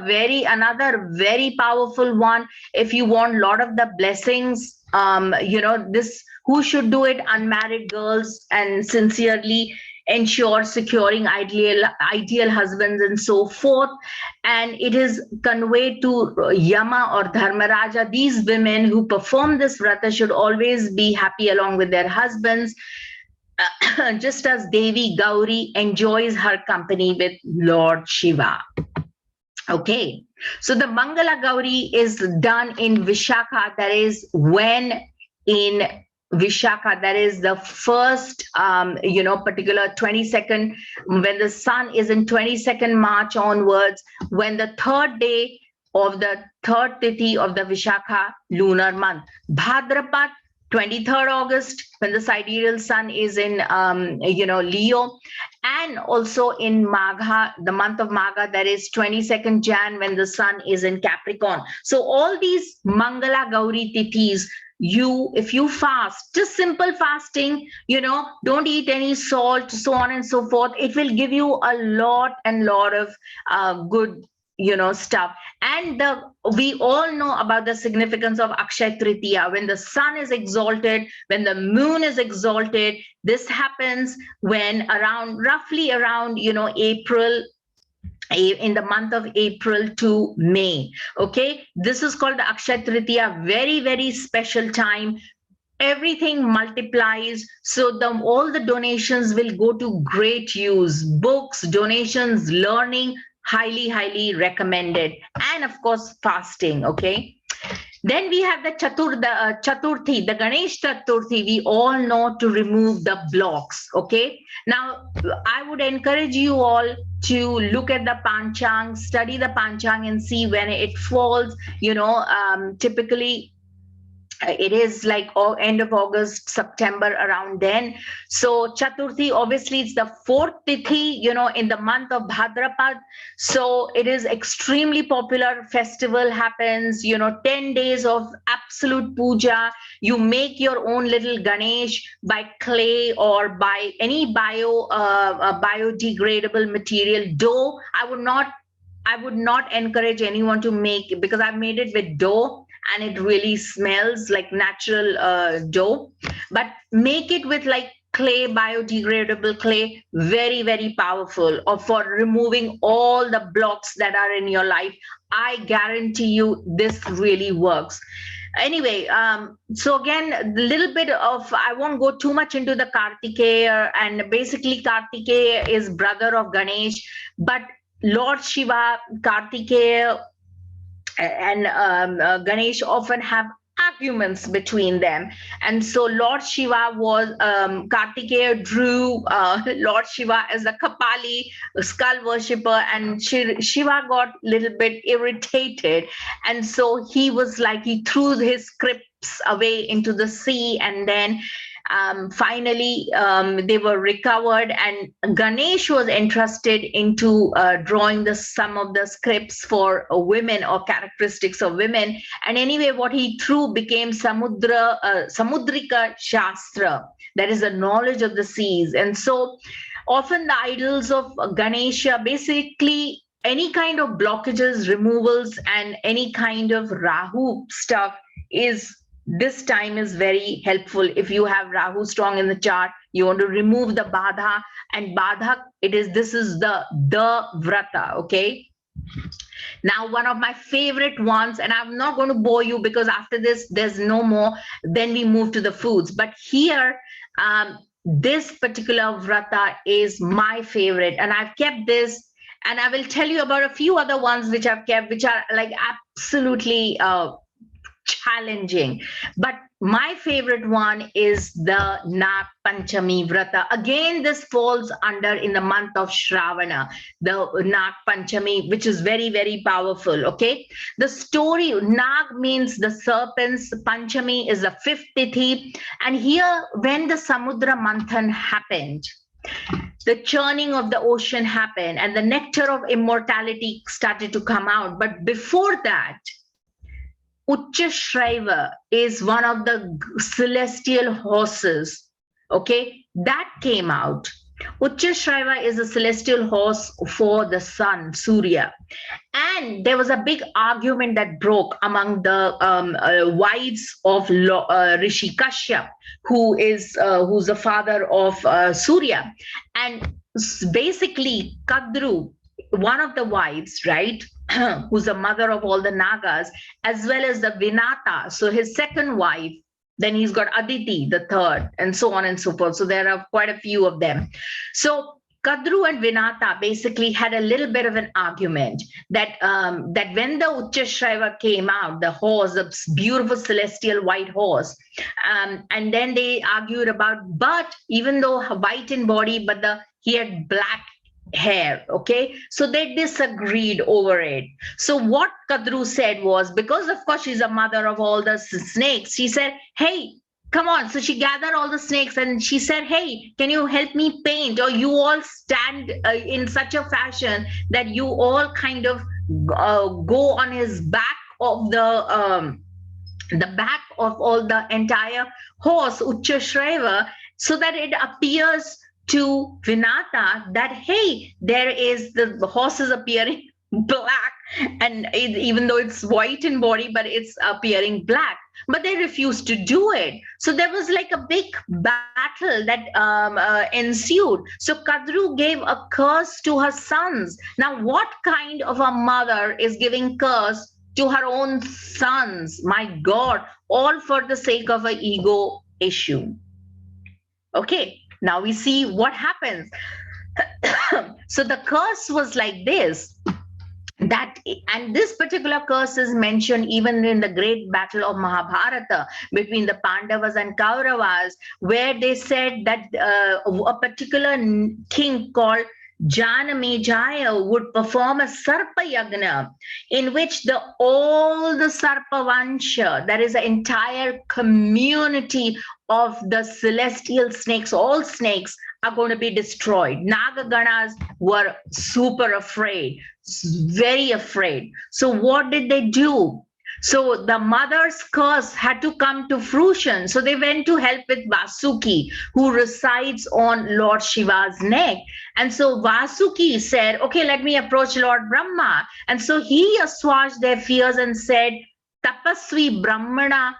another very powerful one. If you want a lot of the blessings, you know, this, who should do it? Unmarried girls, and sincerely ensure securing ideal husbands and so forth. And it is conveyed to Yama or Dharmaraja. These women who perform this vrata should always be happy along with their husbands, just as Devi Gauri enjoys her company with Lord Shiva. Okay, so the Mangala Gauri is done in Vishakha, that is when in Vishakha, that is the first, particular 22nd, when the sun is in 22nd March onwards, when the third day of the third tithi of the Vishakha lunar month. Bhadrapad, 23rd August, when the sidereal sun is in, Leo, and also in Magha, the month of Magha, that is 22nd Jan, when the sun is in Capricorn. So all these Mangala Gauri tithis, if you fast, just simple fasting, don't eat any salt, so on and so forth, it will give you a lot of good stuff. And we all know about the significance of Akshay Tritiya, when the sun is exalted, when the moon is exalted. This happens when roughly around April, in the month of April to May. Okay, this is called the Akshay Tritiya, very, very special time. Everything multiplies, so all the donations will go to great use. Books, donations, learning, highly recommended. And of course, fasting. Okay, then we have the Chaturthi, the Ganesh Chaturthi. We all know to remove the blocks. Okay, now I would encourage you all to look at the Panchang, study the Panchang, and see when it falls. Typically it is like end of August, September, around then. So Chaturthi, obviously it's the fourth tithi, in the month of Bhadrapad. So it is extremely popular. Festival happens, 10 days of absolute puja. You make your own little Ganesh by clay or by any biodegradable material. Dough, I would not encourage anyone to make, because I've made it with dough and it really smells like natural dough. But make it with like clay, biodegradable clay, very, very powerful, or for removing all the blocks that are in your life. I guarantee you this really works. Anyway, so again, a little bit of, I won't go too much into the Kartikeya, and basically Kartikeya is brother of Ganesh, but Lord Shiva, Kartikeya, and Ganesh often have arguments between them. And so Lord Shiva was, Kartikeya drew Lord Shiva as a Kapali, a skull worshipper, and Shiva got a little bit irritated. And so he threw his scripts away into the sea, and then finally they were recovered, and Ganesh was entrusted into drawing some of the scripts for women, or characteristics of women. And anyway, what he threw became Samudrika Shastra, that is the knowledge of the seas. And so often the idols of Ganesha, basically any kind of blockages, removals, and any kind of Rahu stuff this time is very helpful. If you have Rahu strong in the chart, you want to remove the Badha, and Badha, this is the Vrata, okay? Now, one of my favorite ones, and I'm not going to bore you because after this, there's no more, then we move to the foods. But here, this particular Vrata is my favorite, and I've kept this, and I will tell you about a few other ones which I've kept, which are like absolutely challenging. But my favorite one is the Nag Panchami Vrata. Again, this falls in the month of Shravana, the Nag Panchami, which is very, very powerful. Okay, the story, Nag means the serpents, Panchami is the fifth tithi, and here when the Samudra Manthan happened, the churning of the ocean happened, and the nectar of immortality started to come out. But before that, Uchashraiva is one of the celestial horses, okay, that came out. Uchashraiva is a celestial horse for the sun, Surya. And there was a big argument that broke among the wives of Rishi Kashyap, who's the father of Surya. And basically, Kadru, one of the wives, right, who's the mother of all the Nagas, as well as the Vinata, so his second wife, then he's got Aditi, the third, and so on and so forth. So there are quite a few of them. So Kadru and Vinata basically had a little bit of an argument that that when the Uchashraiva came out, the horse, the beautiful celestial white horse, and then they argued about, but even though white in body, but he had black hair. Okay, so they disagreed over it. So what Kadru said was, because of course she's a mother of all the snakes, she said, hey, come on. So she gathered all the snakes and she said, hey, can you help me paint? Or you all stand in such a fashion that you all kind of go on his back of the back of all the entire horse, Uchashraiva, so that it appears to Vinata that, hey, there is the horse is appearing black, and even though it's white in body, but it's appearing black. But they refused to do it. So there was like a big battle that ensued. So Kadru gave a curse to her sons. Now, what kind of a mother is giving curse to her own sons? My God, all for the sake of an ego issue. Okay, now we see what happens. So the curse was like this. And this particular curse is mentioned even in the great battle of Mahabharata between the Pandavas and Kauravas, where they said that a particular king called Janamejaya would perform a Sarpa Yagna, in which all the Sarpavansha, that is the entire community of the celestial snakes, all snakes, are going to be destroyed. Nagaganas were super afraid, very afraid. So what did they do? So the mother's curse had to come to fruition. So they went to help with Vasuki, who resides on Lord Shiva's neck. And so Vasuki said, okay, let me approach Lord Brahma. And so he assuaged their fears and said, Tapasvi Brahmana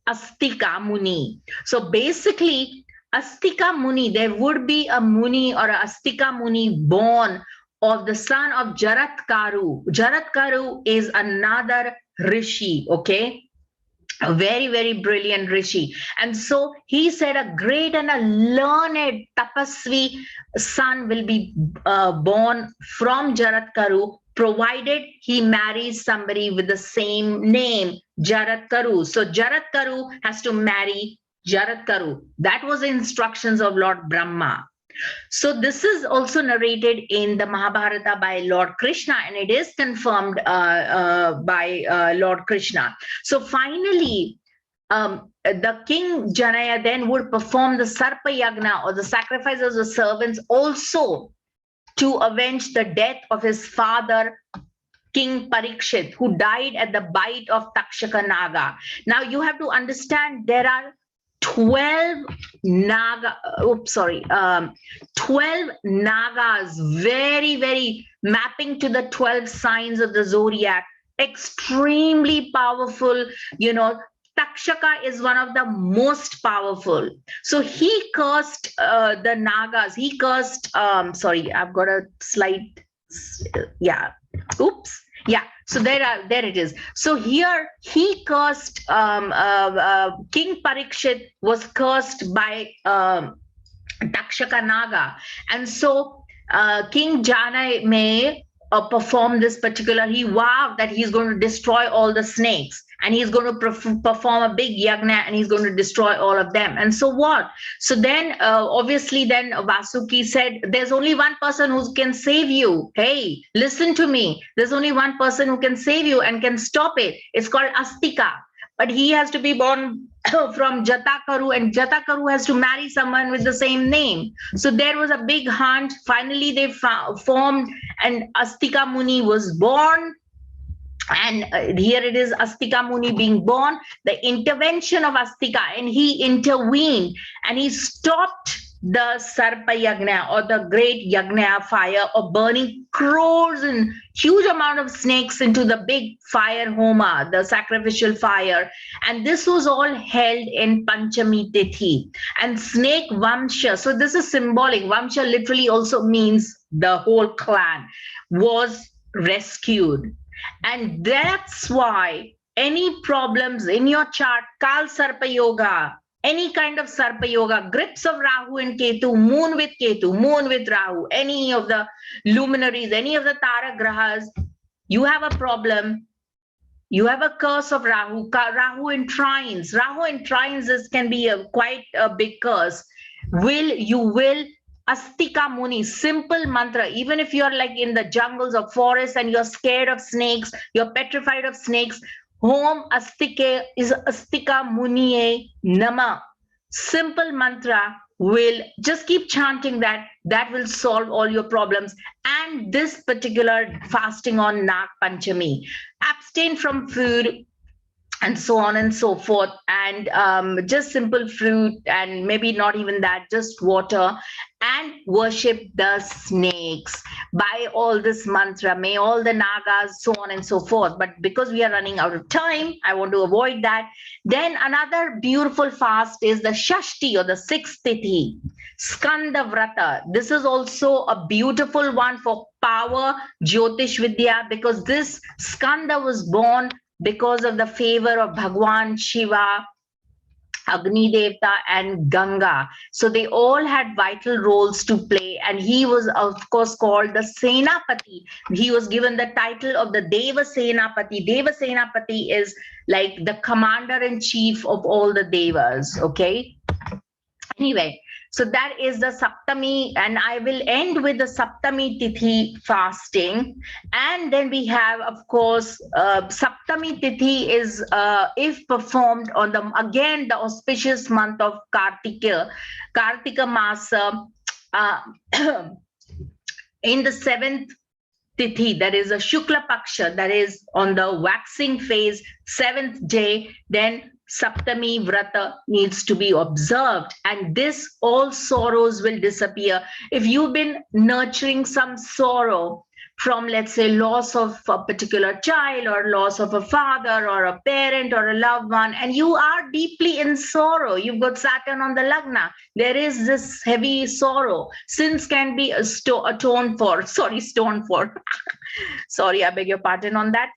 Astika Muni. So basically, Astika Muni, there would be a Muni or a Astika Muni born of the son of Jaratkaru. Jaratkaru is another Rishi, okay? A very, very brilliant Rishi. And so he said a great and a learned Tapasvi son will be born from Jaratkaru, provided he marries somebody with the same name, Jaratkaru. So Jaratkaru has to marry Jaratkaru. That was the instructions of Lord Brahma. So this is also narrated in the Mahabharata by Lord Krishna, and it is confirmed by Lord Krishna. So finally, the king Janaya then would perform the Sarpa Yagna, or the sacrifices of servants, also to avenge the death of his father, King Parikshit, who died at the bite of Takshaka Naga. Now you have to understand there are 12 Nagas, very, very mapping to the 12 signs of the zodiac, extremely powerful. You know, Takshaka is one of the most powerful. So he cursed the Nagas. He cursed, sorry, I've got a slide. Yeah. Oops. Yeah, so there it is. So here he cursed, King Parikshit was cursed by Takshaka Naga. And so King Janai may perform this particular, he vowed that he's going to destroy all the snakes, and he's going to perform a big yagna, and he's going to destroy all of them. And so what? So then obviously then Vasuki said, there's only one person who can save you. Hey, listen to me. There's only one person who can save you and can stop it. It's called Astika. But he has to be born from Jatakaru, and Jatakaru has to marry someone with the same name. So there was a big hunt. Finally, they formed, and Astika Muni was born. And here it is, Astika Muni being born, the intervention of Astika, and he intervened and he stopped the Sarpa Yagna, or the great Yagna fire of burning crores and huge amount of snakes into the big fire homa, the sacrificial fire. And this was all held in Panchami Tithi. And snake Vamsha, so this is symbolic. Vamsha literally also means the whole clan, was rescued. And that's why any problems in your chart, Kal Sarpa Yoga, any kind of Sarpa Yoga, grips of Rahu and Ketu, moon with Rahu, any of the luminaries, any of the Tara Grahas, you have a problem. You have a curse of Rahu. Rahu in trines. Rahu in trines can be quite a big curse. You will Astika Muni, simple mantra. Even if you're like in the jungles or forests and you're scared of snakes, you're petrified of snakes, Hom Astike is Astika Muniye Nama. Simple mantra will just keep chanting that. That will solve all your problems. And this particular fasting on Nag Panchami, abstain from food and so on and so forth, and just simple fruit, and maybe not even that, just water, and worship the snakes by all this mantra. May all the nagas, so on and so forth. But because we are running out of time, I want to avoid that. Then another beautiful fast is the Shashti, or the sixth tithi, Skanda Vrata. This is also a beautiful one for power, Jyotish Vidya, because this Skanda was born because of the favor of Bhagwan Shiva, Agni Devta, and Ganga. So they all had vital roles to play. And he was, of course, called the Senapati. He was given the title of the Deva Senapati. Deva Senapati is like the commander-in-chief of all the Devas, okay? Anyway, so that is the Saptami, and I will end with the Saptami Tithi fasting. And then we have, of course, Saptami Tithi is, if performed on the auspicious month of Kartika Masa, in the seventh Tithi, that is a Shukla Paksha, that is on the waxing phase, seventh day, then Saptami Vrata needs to be observed, and this all sorrows will disappear. If you've been nurturing some sorrow from, let's say, loss of a particular child, or loss of a father or a parent or a loved one, and you are deeply in sorrow, you've got Saturn on the Lagna, there is this heavy sorrow. Sins can be atoned for, stoned for. Sorry, I beg your pardon on that.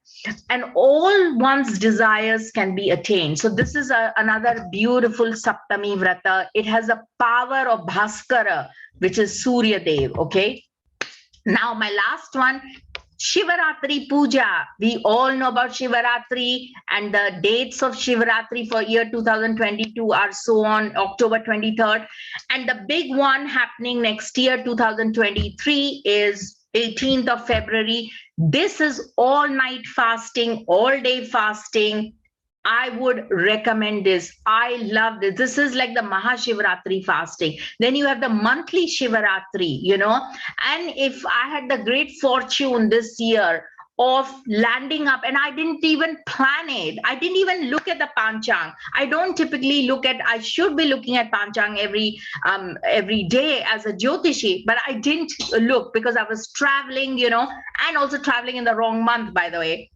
And all one's desires can be attained. So this is another beautiful Saptami Vrata. It has the power of Bhaskara, which is Surya Dev, okay? Now, my last one, Shivaratri Puja. We all know about Shivaratri, and the dates of Shivaratri for year 2022 are so on October 23rd. And the big one happening next year, 2023, is 18th of February. This is all night fasting, all day fasting. I would recommend this. I love this. This is like the Mahashivratri fasting. Then you have the monthly Shivaratri, you know. And if I had the great fortune this year of landing up, and I didn't even plan it. I didn't even look at the Panchang. I don't typically look at, I should be looking at Panchang every day as a Jyotishi, but I didn't look because I was traveling, you know, and also traveling in the wrong month, by the way.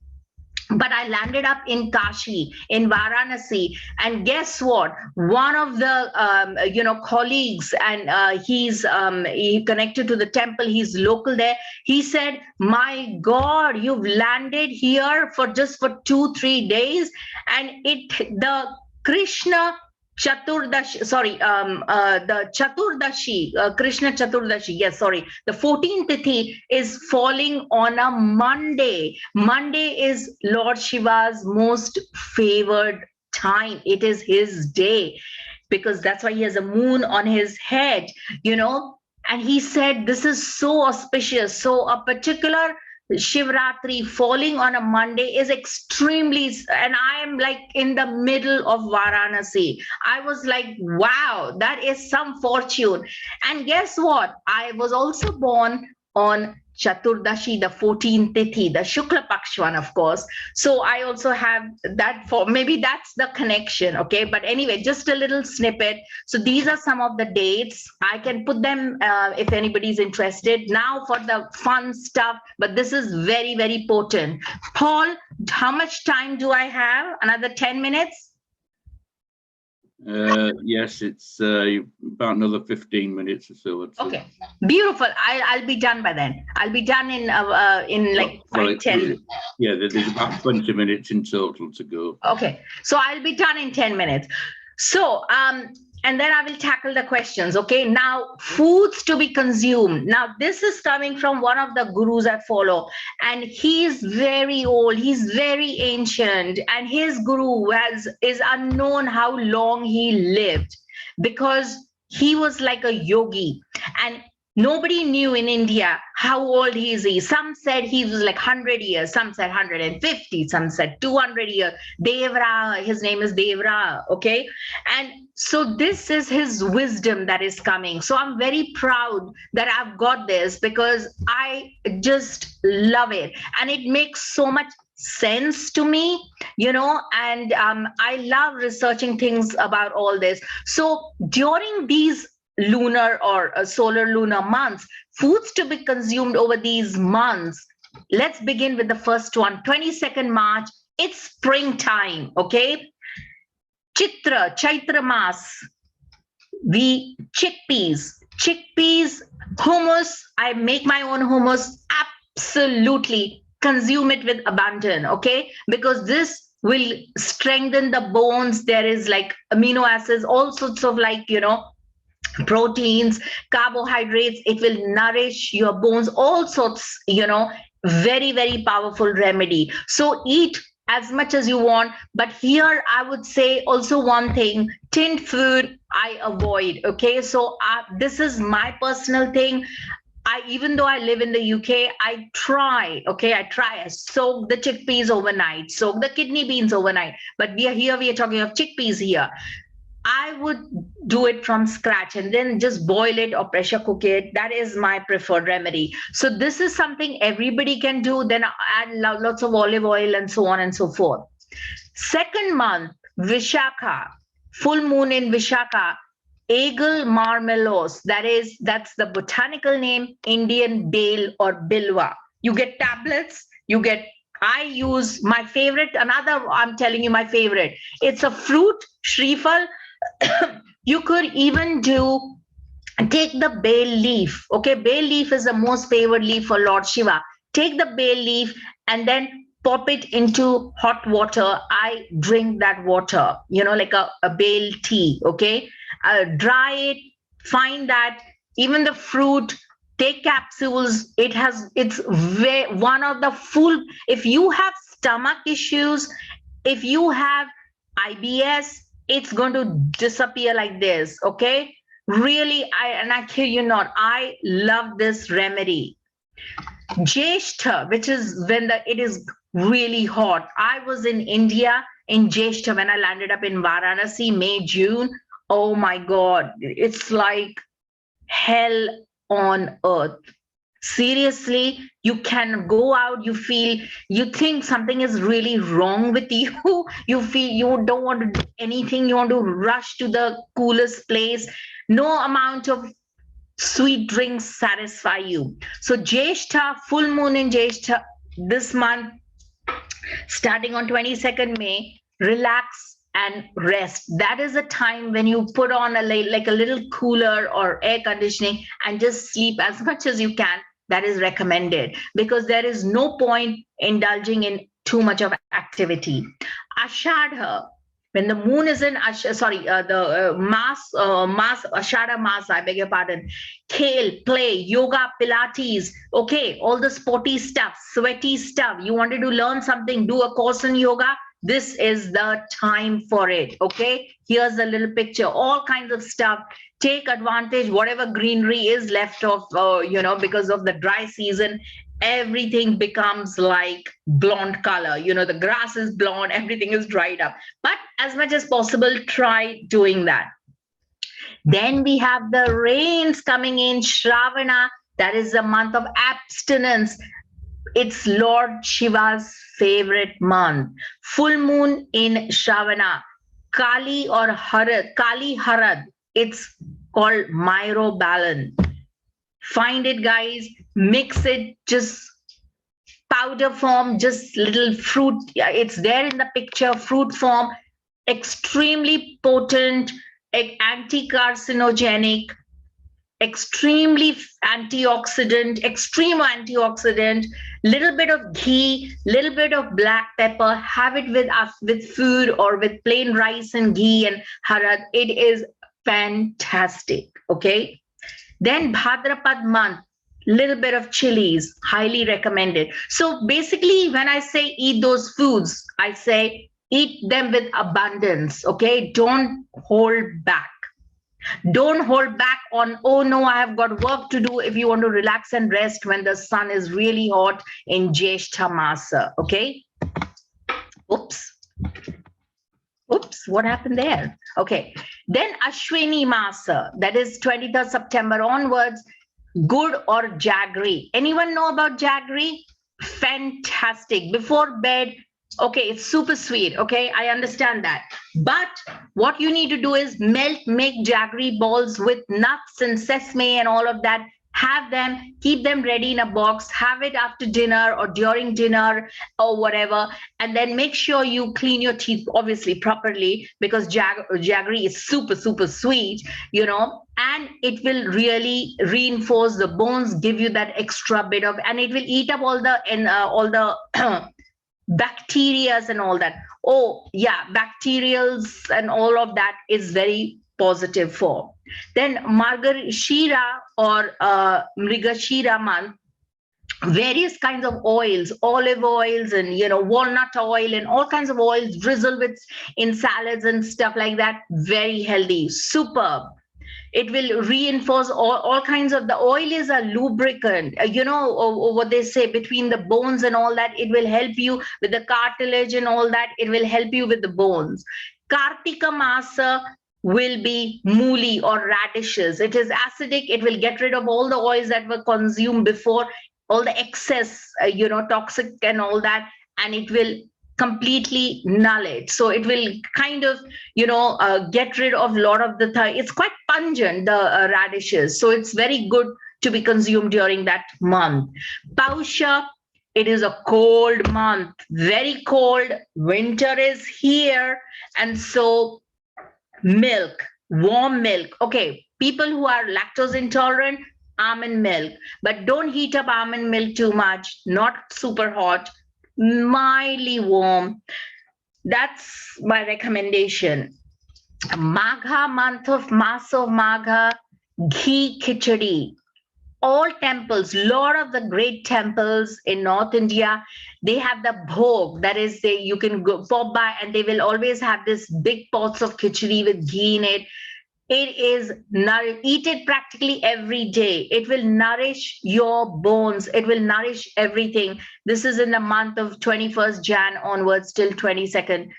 But I landed up in Kashi, in Varanasi, and guess what? One of the colleagues, and he's connected to the temple. He's local there. He said, "My God, you've landed here for 2-3 days, and the Krishna Chaturdashi, the Chaturdashi, Krishna Chaturdashi, yes, sorry. The 14th Tithi is falling on a Monday. Monday is Lord Shiva's most favored time. It is his day, because that's why he has a moon on his head, you know. And he said, this is so auspicious. So a particular Shivratri falling on a Monday is extremely, and I am like in the middle of Varanasi. I was like, wow, that is some fortune. And guess what? I was also born on Chaturdashi, the 14th Tithi, the Shukla Paksh one, of course. So I also have that, for maybe that's the connection, okay? But anyway, just a little snippet. So these are some of the dates. I can put them if anybody's interested. Now for the fun stuff, but this is very, very potent. Paul, how much time do I have? Another 10 minutes? Yes, it's about another 15 minutes or so. Okay, beautiful. I'll be done by then. I'll be done in like 10. Yeah, there's about 20 minutes in total to go. Okay, so I'll be done in 10 minutes. So, and then I will tackle the questions. Okay. Now, foods to be consumed. Now, this is coming from one of the gurus I follow, and he's very old. He's very ancient, and his guru is unknown how long he lived, because he was like a yogi, and nobody knew in India how old he is. Some said he was like 100 years, some said 150, some said 200 years. Devra, his name is Devra, okay? And so this is his wisdom that is coming. So I'm very proud that I've got this, because I just love it. And it makes so much sense to me, and I love researching things about all this. So during these lunar or solar lunar months, foods to be consumed over these months. Let's begin with the first one, 22nd March. It's springtime, okay? Chaitra Mas, the chickpeas, hummus. I make my own hummus. Absolutely consume it with abundance, okay? Because this will strengthen the bones. There is like amino acids, all sorts of proteins, carbohydrates. It will nourish your bones, all sorts, very, very powerful remedy. So eat as much as you want. But here I would say also one thing, tinned food I avoid. Okay. So this is my personal thing. Even though I live in the UK, I try. I soak the chickpeas overnight, soak the kidney beans overnight. But we are talking of chickpeas here. I would do it from scratch and then just boil it or pressure cook it. That is my preferred remedy. So this is something everybody can do. Then add lots of olive oil and so on and so forth. Second month, Vishakha, full moon in Vishakha, Eagle marmelos. That's the botanical name, Indian bale or bilwa. You get tablets, I use my favorite, I'm telling you my favorite. It's a fruit, Shrifal. You could even take the bay leaf. Okay, bay leaf is the most favored leaf for Lord Shiva. Take the bay leaf and then pop it into hot water. I drink that water, like a bay tea. Okay, dry it, find that even the fruit, take capsules. It's one of the full. If you have stomach issues, if you have IBS, it's going to disappear like this. Okay, really, I kid you not, I love this remedy. Jeshta, which is when it is really hot. I was in India in Jeshta when I landed up in Varanasi, May, June. Oh my God, it's like hell on earth. Seriously, you can go out, you think something is really wrong with you. You feel you don't want to do anything, you want to rush to the coolest place. No amount of sweet drinks satisfy you. So Jeshta, full moon in Jeshta this month, starting on 22nd May, relax and rest. That is a time when you put on a little cooler or air conditioning and just sleep as much as you can. That is recommended, because there is no point indulging in too much of activity. Ashadha, when the moon is in the Ashadha Mas, I beg your pardon, kale, play, yoga, Pilates, okay, all the sporty stuff, sweaty stuff. You wanted to learn something, do a course in yoga, this is the time for it. Okay, here's a little picture, all kinds of stuff. Take advantage, whatever greenery is left of, because of the dry season, everything becomes like blonde color. The grass is blonde, everything is dried up. But as much as possible, try doing that. Then we have the rains coming in, Shravana, that is the month of abstinence. It's Lord Shiva's favorite month. Full moon in Shravana, Kali Harad. It's called myrobalan. Find it, guys, mix it, just powder form, just little fruit. It's there in the picture, fruit form, extremely potent, anti-carcinogenic, extremely antioxidant, extreme antioxidant, little bit of ghee, little bit of black pepper, have it with food or with plain rice and ghee and harad. It is fantastic. Okay. Then Bhadrapad month, little bit of chilies, highly recommended. So basically, when I say eat those foods, I say eat them with abundance. Okay. Don't hold back. Don't hold back on, oh no, I have got work to do, if you want to relax and rest when the sun is really hot in Jyeshtha Masa. Okay. Oops. Oops, what happened there? Okay. Then Ashwini Masa, that is 23rd September onwards, good or jaggery. Anyone know about jaggery? Fantastic. Before bed, okay, it's super sweet. Okay, I understand that. But what you need to do is make jaggery balls with nuts and sesame and all of that. Have them, keep them ready in a box, have it after dinner or during dinner or whatever. And then make sure you clean your teeth, obviously, properly, because jaggery is super, super sweet, you know, and it will really reinforce the bones, give you that extra bit of, and it will eat up all the bacterias and all that. Oh yeah, bacterials and all of that is very positive for. Then Margashira or Mrigashira month, various kinds of oils, olive oils and walnut oil and all kinds of oils drizzle with in salads and stuff like that. Very healthy, superb. It will reinforce all kinds of, the oil is a lubricant, or what they say, between the bones and all that. It will help you with the cartilage and all that. It will help you with the bones. Kartika Masa will be mooli or radishes. It is acidic. It will get rid of all the oils that were consumed before, all the excess, toxic and all that, and it will completely null it. So it will kind of, get rid of a lot of the it's quite pungent, the radishes. So it's very good to be consumed during that month. Pausha, it is a cold month, very cold. Winter is here. And so milk, warm milk. Okay, people who are lactose intolerant, almond milk, but don't heat up almond milk too much, not super hot, mildly warm. That's my recommendation. Magha month of Masa of Magha, ghee khichdi. All temples, lot of the great temples in North India, they have the bhog. That is, you can go pop by and they will always have this big pots of khichdi with ghee in it. It is, eat it practically every day. It will nourish your bones. It will nourish everything. This is in the month of 21st Jan onwards till 22nd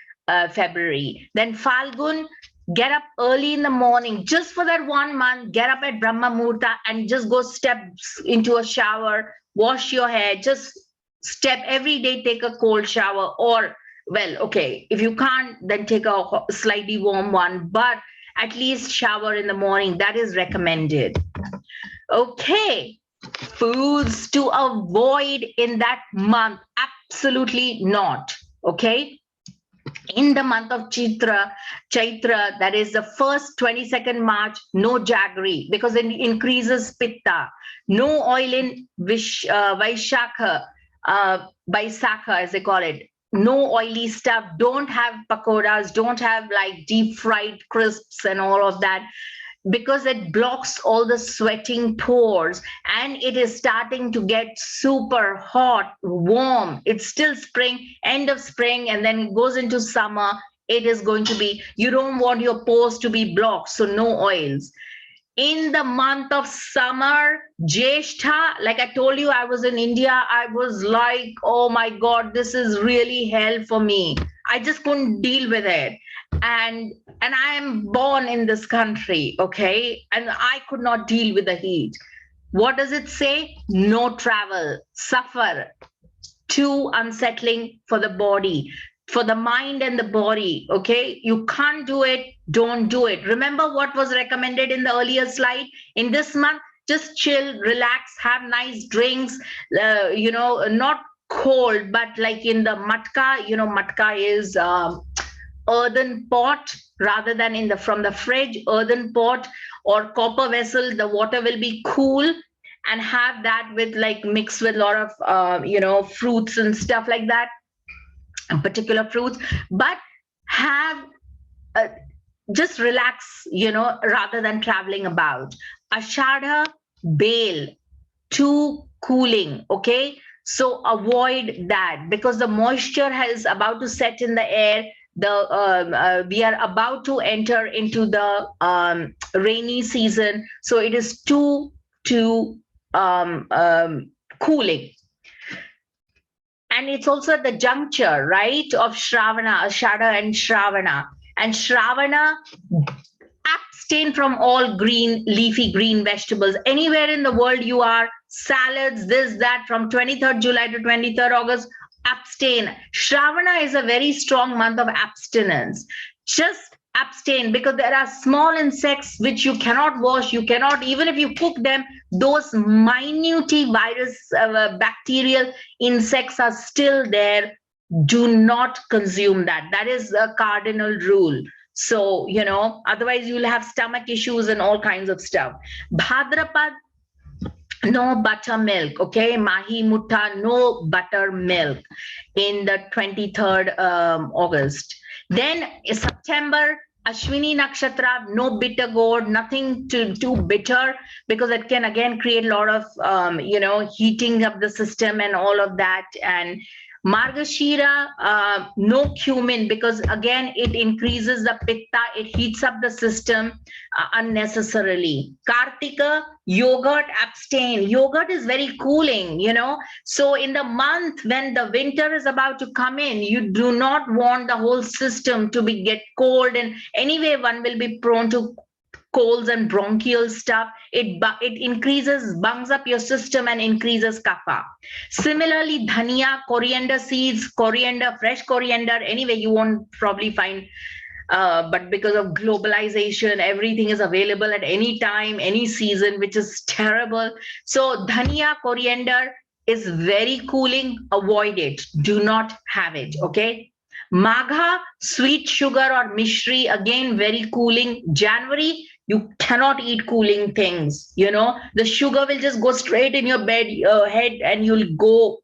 February. Then Falgun, get up early in the morning, just for that 1 month. Get up at Brahma Muhurta and just go step into a shower, wash your hair, just step every day, take a cold shower, or, well, okay, if you can't, then take a slightly warm one, but at least shower in the morning. That is recommended. Okay, foods to avoid in that month, absolutely not. Okay, in the month of Chaitra, that is the first 22nd March, no jaggery because it increases pitta. No oil in Vaishakha, as they call it. No oily stuff. Don't have pakoras. Don't have like deep fried crisps and all of that, because it blocks all the sweating pores, and it is starting to get super hot, warm. It's still spring, end of spring, and then it goes into summer. It is going to be, you don't want your pores to be blocked, so no oils. In the month of summer, Jyeshtha, like I told you, I was in India. I was like, oh my God, this is really hell for me. I just couldn't deal with it. And I am born in this country, okay? And I could not deal with the heat. What does it say? No travel, suffer. Too unsettling for the body, for the mind and the body, okay? You can't do it, don't do it. Remember what was recommended in the earlier slide? In this month, just chill, relax, have nice drinks, not cold, but like in the matka, matka is earthen pot rather than from the fridge, earthen pot, or copper vessel, the water will be cool, and have that with like mixed with a lot of fruits and stuff like that, particular fruits, but have just relax, rather than traveling about. Ashadha, bail, too cooling, okay? So avoid that, because the moisture is about to set in the air. We are about to enter into the rainy season, so it is too cooling. And it's also at the juncture, right, of Shravana, Ashadha and Shravana. And Shravana, abstain from all green, leafy green vegetables. Anywhere in the world you are, salads, this, that, from 23rd July to 23rd August, abstain. Shravana is a very strong month of abstinence. Just abstain, because there are small insects which you cannot wash, you cannot, even if you cook them, those minute virus, bacterial insects are still there. Do not consume that. That is a cardinal rule. So, otherwise you'll have stomach issues and all kinds of stuff. Bhadrapad, no buttermilk, okay? Mahi Mutta, no buttermilk in the 23rd August. Then September, Ashwini Nakshatra, no bitter gourd, nothing too bitter, because it can again create a lot of, heating up the system and all of that. And Margashira, no cumin, because again, it increases the pitta, it heats up the system unnecessarily. Kartika, yogurt, abstain. Yogurt is very cooling, So in the month when the winter is about to come in, you do not want the whole system to get cold, and anyway, one will be prone to colds and bronchial stuff. It increases, bungs up your system and increases kapha. Similarly, dhania, coriander seeds, coriander, fresh coriander. Anyway, you won't probably find, but because of globalization, everything is available at any time, any season, which is terrible. So dhania, coriander is very cooling. Avoid it. Do not have it. Okay. Magha, sweet sugar or mishri, again very cooling. January, you cannot eat cooling things. The sugar will just go straight in your head, and you'll go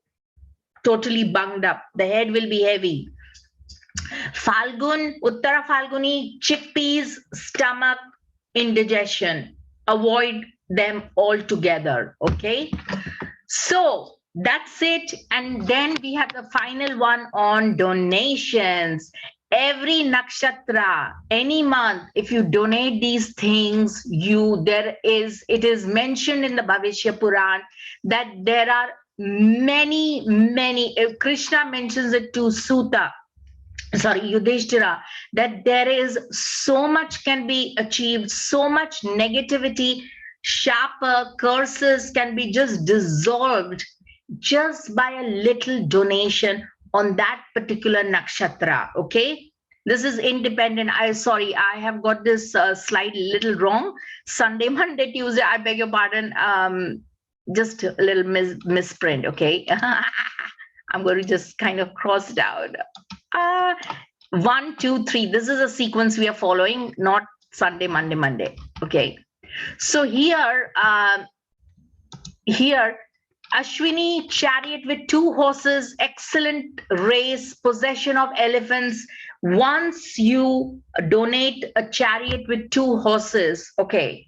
totally bunged up. The head will be heavy. Falgun, Uttara Falguni, chickpeas, stomach, indigestion. Avoid them altogether. Okay. So that's it. And then we have the final one on donations. Every nakshatra, any month, if you donate these things, it is mentioned in the Bhavishya Puran that there are many, Krishna mentions it to Yudhishthira, that there is so much can be achieved, so much negativity, sharper curses can be just dissolved just by a little donation on that particular nakshatra. Okay, this is independent. I have got this slide little wrong. Sunday, Monday, Tuesday, I beg your pardon, just a little misprint. Okay. I'm going to just kind of cross it out. 1, 2, 3, this is a sequence we are following, not Sunday, Monday. Okay, so here Ashwini, chariot with 2 horses, excellent race, possession of elephants. Once you donate a chariot with 2 horses, okay,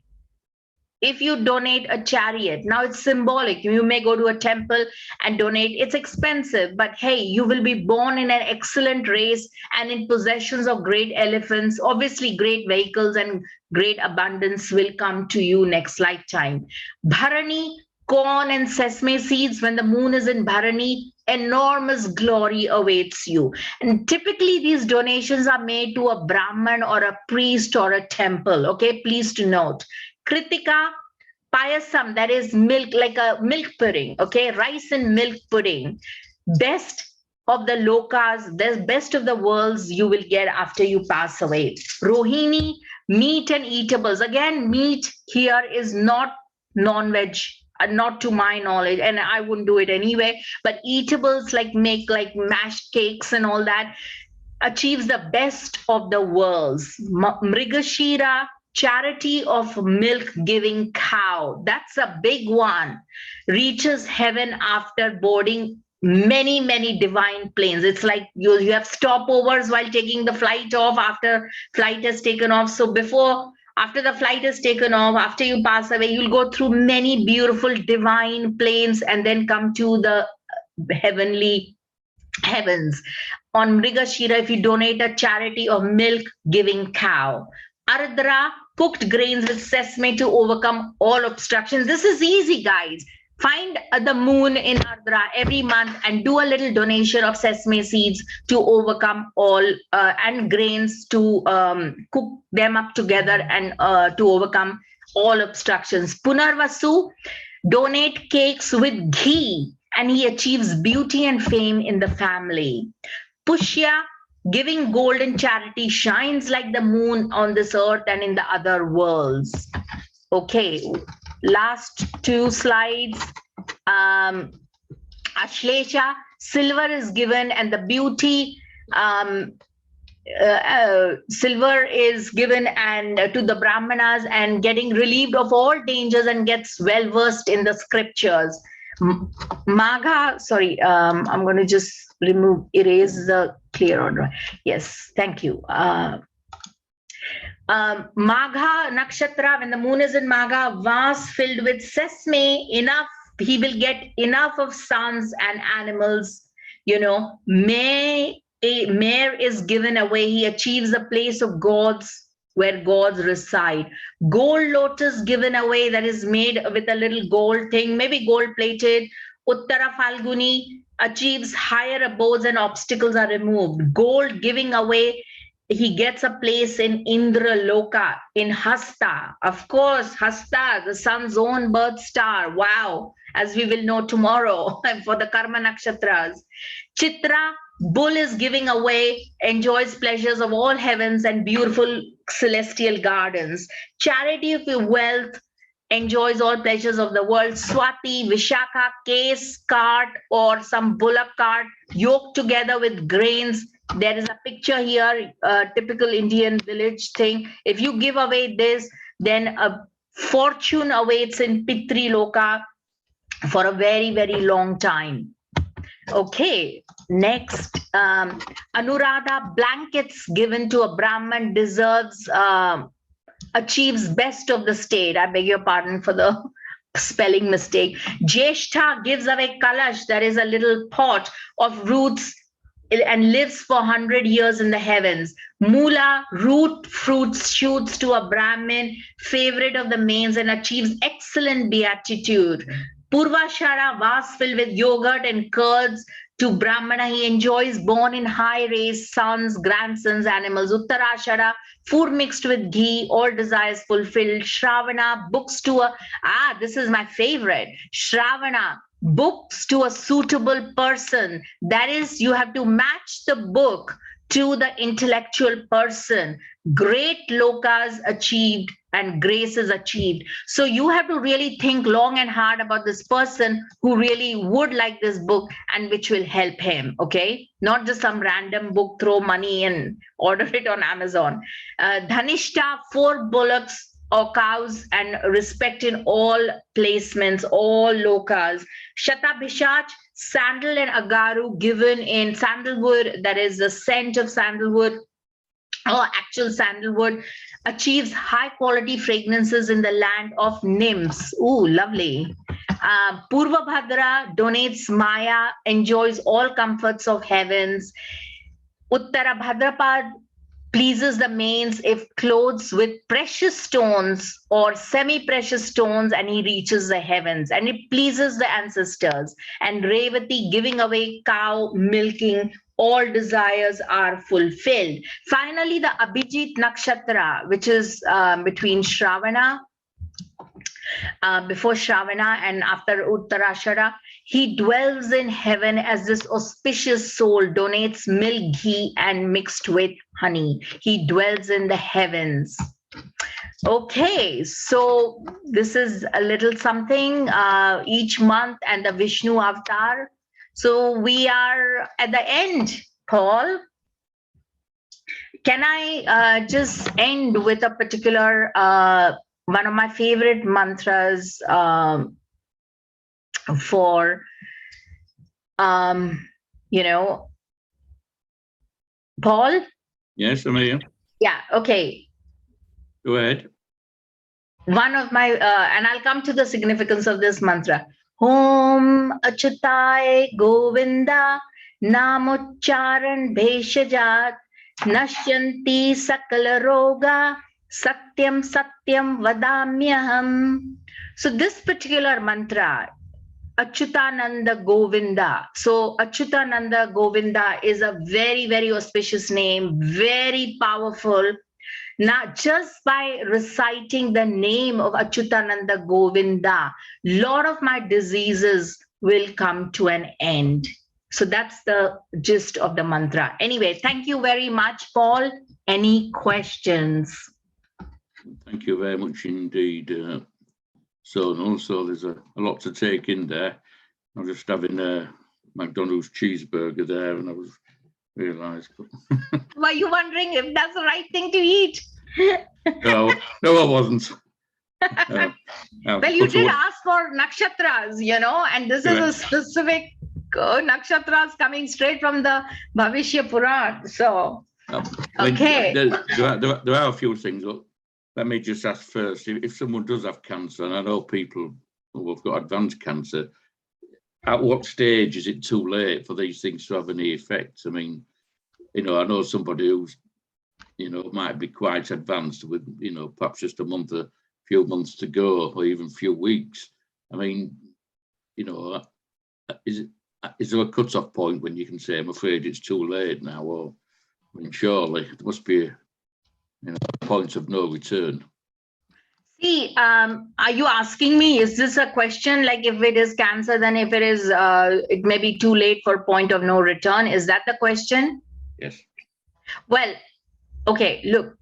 if you donate a chariot, now it's symbolic. You may go to a temple and donate. It's expensive, but hey, you will be born in an excellent race and in possessions of great elephants. Obviously, great vehicles and great abundance will come to you next lifetime. Bharani, corn and sesame seeds. When the moon is in Bharani, enormous glory awaits you. And typically these donations are made to a Brahman or a priest or a temple. Okay, please to note. Kritika, payasam, that is milk, like a milk pudding. Okay, rice and milk pudding. Best of the lokas, the best of the worlds you will get after you pass away. Rohini, meat and eatables. Again, meat here is not non-veg, not to my knowledge, and I wouldn't do it anyway, but eatables like mashed cakes and all that achieves the best of the worlds. Mrigashira, charity of milk-giving cow. That's a big one. Reaches heaven after boarding many divine planes. It's like you have stopovers while taking the flight off after flight has taken off. So after the flight is taken off, after you pass away, you'll go through many beautiful divine planes and then come to the heavenly heavens. On Mrigashira, if you donate a charity of milk giving cow. Ardra, cooked grains with sesame to overcome all obstructions. This is easy, guys. Find the moon in Ardra every month and do a little donation of sesame seeds to overcome all and grains to cook them up together and to overcome all obstructions. Punarvasu, donate cakes with ghee and he achieves beauty and fame in the family. Pushya, giving golden charity, shines like the moon on this earth and in the other worlds. Okay, last two slides. Ashlesha, silver is given and the beauty silver is given and to the brahmanas and getting relieved of all dangers and gets well versed in the scriptures. Magha, sorry, I'm going to just erase the clear order. Yes, thank you. Magha Nakshatra, when the moon is in Magha, vase filled with sesame, enough, he will get enough of sons and animals. You know, mare is given away, he achieves the place of gods where gods reside. Gold lotus given away, that is made with a little gold thing, maybe gold plated. Uttara Falguni achieves higher abodes and obstacles are removed. Gold giving away, he gets a place in Indra Loka, in Hasta. Of course, Hasta, the sun's own birth star. Wow, as we will know tomorrow for the Karma Nakshatras. Chitra, bull is giving away, enjoys pleasures of all heavens and beautiful celestial gardens. Charity of your wealth, enjoys all pleasures of the world. Swati, Vishakha, case, cart or some bullock cart yoked together with grains. There is a picture here, a typical Indian village thing. If you give away this, then a fortune awaits in Pitri Loka for a very long time. Okay, next, Anuradha, blankets given to a Brahman deserves, achieves best of the state. I beg your pardon for the spelling mistake. Jeshta gives away kalash, that is a little pot of roots and lives for 100 years in the heavens. Mula, root fruits, shoots to a Brahmin, favorite of the mains and achieves excellent beatitude. Purvashara, vase filled with yogurt and curds to Brahmana, he enjoys born in high race, sons, grandsons, animals. Uttarashara, food mixed with ghee, all desires fulfilled. Shravana, books to a, this is my favorite. Shravana, books to a suitable person. That is, you have to match the book to the intellectual person. Great lokas achieved and grace is achieved. So you have to really think long and hard about this person who really would like this book and which will help him, okay? Not just some random book, throw money and order it on Amazon. Dhanishta, 4 bullocks or cows and respect in all placements, all lokas. Shatabhishach, sandal and agaru given in sandalwood, that is the scent of sandalwood or actual sandalwood, achieves high quality fragrances in the land of nymphs. Ooh, lovely. Purva Bhadra donates Maya, enjoys all comforts of heavens. Uttara Bhadrapad pleases the mains if clothes with precious stones or semi-precious stones and he reaches the heavens, and it pleases the ancestors. And Revati, giving away cow, milking, all desires are fulfilled. Finally, the Abhijit Nakshatra, which is between Shravana, before Shravana and after Uttarashara, he dwells in heaven as this auspicious soul, donates milk, ghee, and mixed with honey. He dwells in the heavens. Okay, so this is a little something each month and the Vishnu avatar. So we are at the end, Paul. Can I just end with a particular one of my favorite mantras for you know, Paul? Yes, I'm here. Yeah, okay. Go ahead. One of my and I'll come to the significance of this mantra. Om Achutai Govinda Namucharan Bheshajat Nashyanti Sakala Roga Satyam Satyam Vadamyaham. So this particular mantra, Achyutananda Govinda. So Achyutananda Govinda is a very, very auspicious name, very powerful. Now, just by reciting the name of Achyutananda Govinda, lot of my diseases will come to an end. So that's the gist of the mantra. Anyway, thank you very much, Paul. Any questions? Thank you very much indeed, Sonal. So there's a lot to take in there. I'm just having a McDonald's cheeseburger there, and I was realised. Were you wondering if that's the right thing to eat? No, I wasn't. Well, you did ask for nakshatras, and this is a specific nakshatras coming straight from the Bhavishya Puran. So, okay. There are a few things. Look, let me just ask first, if someone does have cancer, and I know people who have got advanced cancer, at what stage is it too late for these things to have any effect? I mean, I know somebody who's, might be quite advanced with, perhaps just a few months to go, or even a few weeks. I mean, is there a cut-off point when you can say, I'm afraid it's too late now? Or, I mean, surely there must be a point of no return. See, are you asking me, is this a question like if it is cancer, then if it is, it may be too late for point of no return? Is that the question? Yes. Well, okay, look,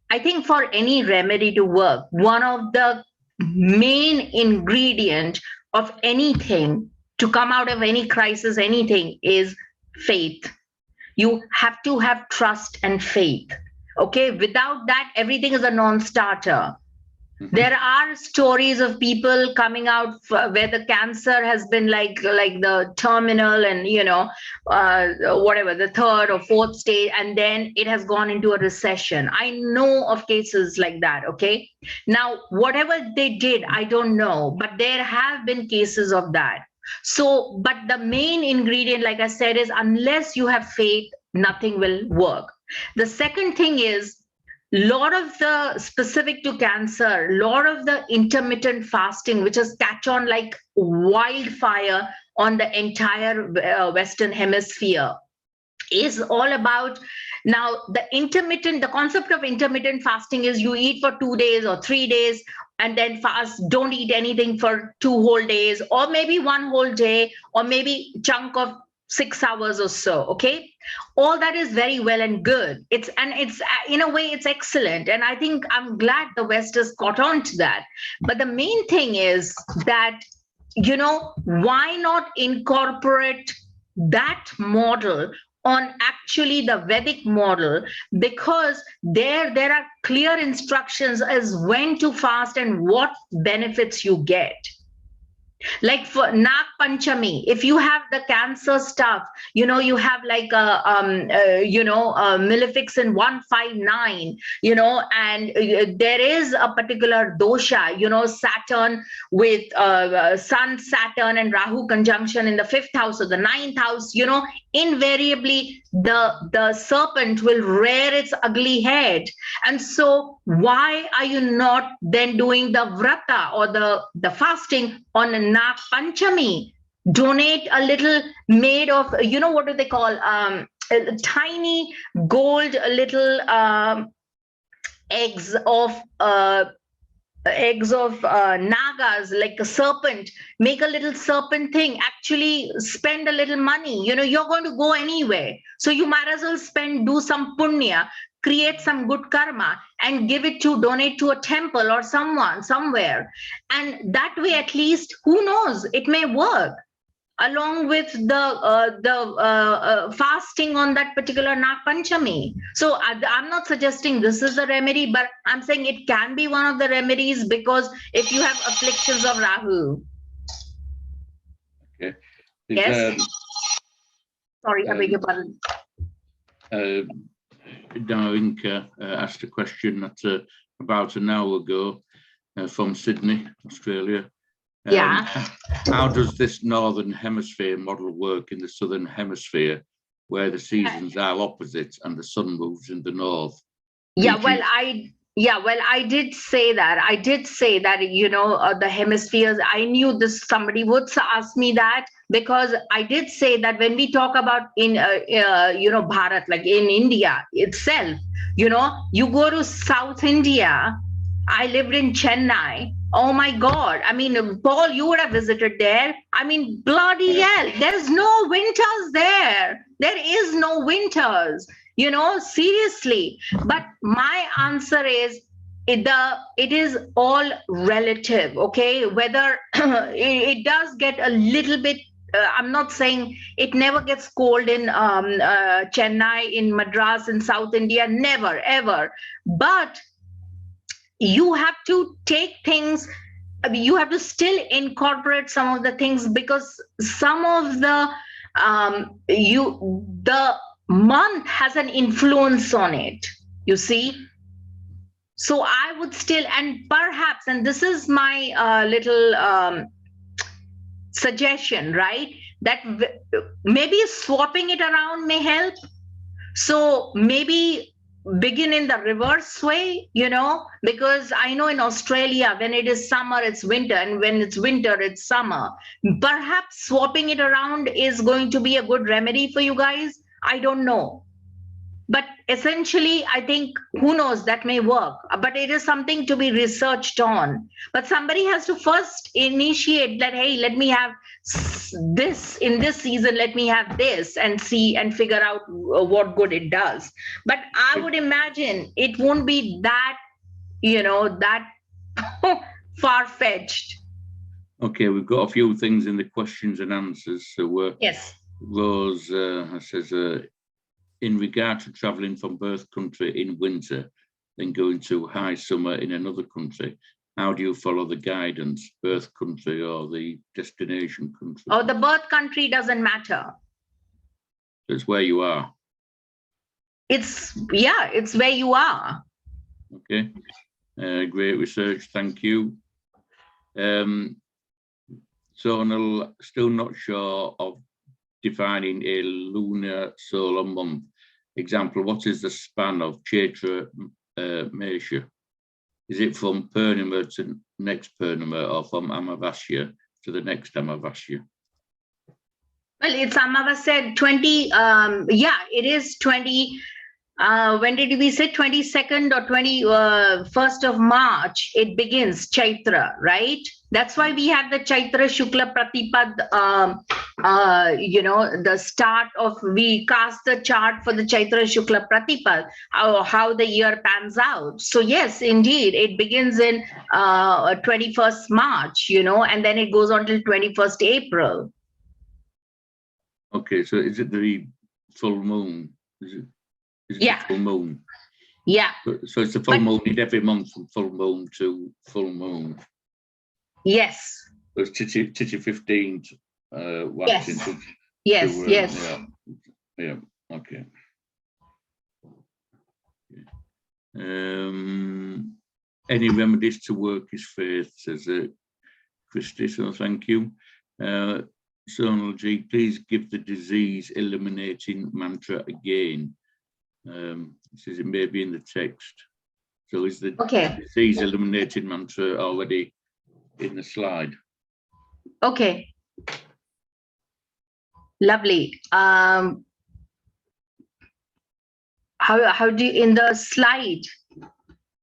I think for any remedy to work, one of the main ingredient of anything to come out of any crisis, anything, is faith. You have to have trust and faith. Okay, without that, everything is a non-starter. There are stories of people coming out where the cancer has been like the terminal and whatever, the third or fourth stage, and then it has gone into a recession. I know of cases like that. Okay, now whatever they did, I don't know, but there have been cases of that. So, but the main ingredient, like I said, is unless you have faith, nothing will work. The second thing is, lot of the specific to cancer, lot of the intermittent fasting, which has catch on like wildfire on the entire Western hemisphere, is all about now the concept of intermittent fasting is you eat for 2 days or 3 days and then fast, don't eat anything for 2 whole days, or maybe 1 whole day, or maybe chunk of 6 hours or so. Okay, all that is very well and good. It's in a way it's excellent, and I think I'm glad the West has caught on to that. But the main thing is that why not incorporate that model on actually the Vedic model, because there are clear instructions as when to fast and what benefits you get. Like for Nag Panchami, if you have the cancer stuff, you have like Maleficent 159, and there is a particular dosha, Saturn with Sun, Saturn, and Rahu conjunction in the 5th house or the 9th house, invariably the serpent will rear its ugly head. And so why are you not then doing the vrata or the fasting on Nag Panchami? Donate a little made of, what do they call, tiny gold little eggs of nagas, like a serpent. Make a little serpent thing. Actually spend a little money. You're going to go anyway, so you might as well do some punya, create some good karma, and donate to a temple or someone somewhere. And that way, at least, who knows, it may work. along with the fasting on that particular Nag Panchami. So I'm not suggesting this is the remedy, but I'm saying it can be one of the remedies, because if you have afflictions of Rahu. Okay. Yes. Sorry, I beg your pardon. Darinka asked a question about an hour ago from Sydney, Australia. Yeah. How does this northern hemisphere model work in the southern hemisphere, where the seasons are opposite and the sun moves in the north? Yeah, well, I did say that. I did say that, the hemispheres, I knew this, somebody would ask me that, because I did say that when we talk about in, Bharat, like in India itself, you go to South India. I lived in Chennai. Oh my God. I mean, Paul, you would have visited there. I mean, bloody hell. There's no winters there. There is no winters, seriously. But my answer is, it is all relative, okay? Whether it does get a little bit, I'm not saying it never gets cold in Chennai, in Madras, in South India, never, ever. But you have to take things, you have to still incorporate some of the things, because some of the the month has an influence on it, you see. So I would still, and perhaps, and this is my little suggestion, right, that maybe swapping it around may help. So maybe begin in the reverse way, because I know in Australia, when it is summer, it's winter, and when it's winter, it's summer. Perhaps swapping it around is going to be a good remedy for you guys. I don't know. But essentially, I think, who knows, that may work. But it is something to be researched on. But somebody has to first initiate that, hey, let me have this in this season, let me have this, and see and figure out what good it does. But I would imagine it won't be that, that far-fetched. Okay, we've got a few things in the questions and answers. So yes, Rose says, in regard to traveling from birth country in winter, then going to high summer in another country, how do you follow the guidance, birth country or the destination country? Oh, the birth country doesn't matter. It's where you are. It's where you are. Okay, great research, thank you. Sonal, still not sure of defining a lunar solar month. Example, what is the span of Chaitra Mesha? Is it from Purnima to next Purnima, or from Amavasya to the next Amavasya? Well, it's Amavasya 20, it is 20. When did we say 22nd or 21st of March? It begins Chaitra, right? That's why we have the Chaitra Shukla Pratipad, the start of, we cast the chart for the Chaitra Shukla Pratipad, how the year pans out. So yes, indeed, it begins in 21st March, and then it goes on till 21st April. Okay, so is it the full moon? Is it yeah. the full moon? Yeah. So it's the full moon in every month, from full moon to full moon. Yes. So it's Tithi 15th. Yes. Yeah. Okay. Any remedies to work his faith, says Christy, so thank you. Sonalji, please give the disease eliminating mantra again. It says it may be in the text. So is the disease eliminating mantra already in the slide? Okay. Lovely. How do you, in the slide,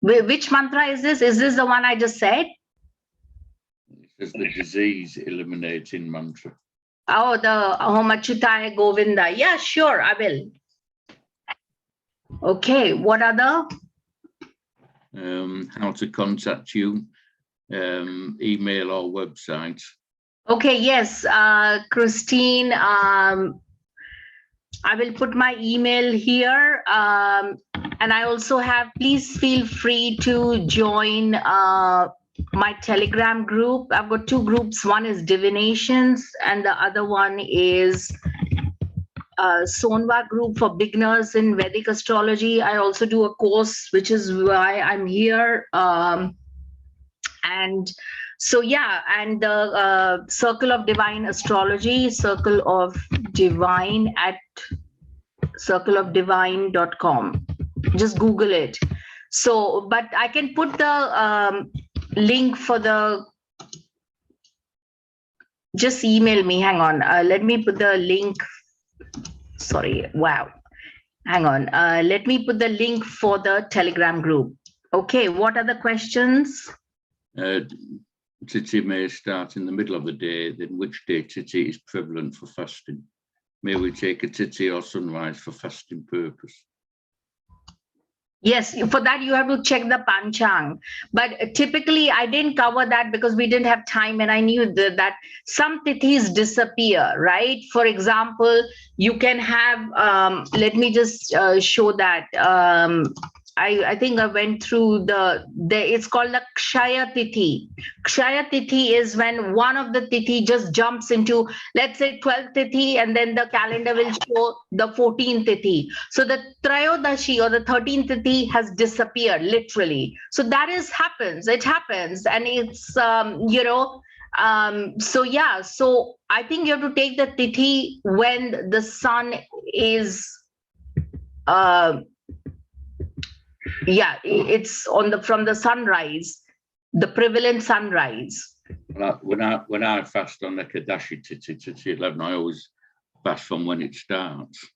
which mantra is this? Is this the one I just said? It says the disease eliminating mantra. Oh, the Om Achyutaya Govinda. Yeah, sure, I will. Okay, what other? How to contact you, email or website. Okay, yes, Christine, I will put my email here. And I also have, please feel free to join my Telegram group. I've got two groups. One is divinations and the other one is Sonwa group for beginners in Vedic astrology. I also do a course, which is why I'm here. And so, yeah, and the Circle of Divine Astrology, Circle of Divine at circleofdivine.com. Just Google it. So, but I can put the link for the, just email me. Hang on. Let me put the link. Sorry. Wow. Hang on. Let me put the link for the Telegram group. Okay. What are the questions? Titi may start in the middle of the day, then which day Titi is prevalent for fasting? May we take a Titi or sunrise for fasting purpose? Yes, for that you have to check the Panchang. But typically I didn't cover that because we didn't have time and I knew that some tithis disappear, right? For example, you can have, let me just show that. I think I went through it's called the Kshaya Tithi. Kshaya Tithi is when one of the Tithi just jumps into, let's say 12th Tithi, and then the calendar will show the 14th Tithi. So the Trayodashi or the 13th Tithi has disappeared literally. So that happens. It happens. And it's, so yeah, so I think you have to take the Tithi when the sun is, it's from the sunrise, the prevalent sunrise. When I fast on Ekadashi Titi 11, I always fast from when it starts.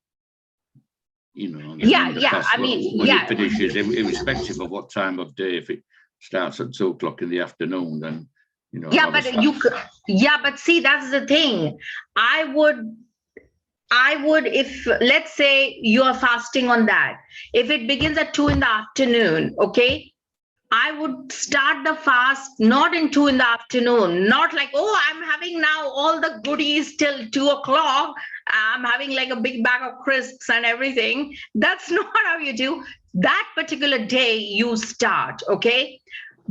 You know, when it finishes, irrespective of what time of day, if it starts at 2 o'clock in the afternoon, then but see, that's the thing. I would, if let's say you are fasting on that, if it begins at 2 in the afternoon, okay, I would start the fast not in 2 in the afternoon, not like, oh, I'm having now all the goodies till 2 o'clock. I'm having like a big bag of crisps and everything. That's not how you do. That particular day you start, okay?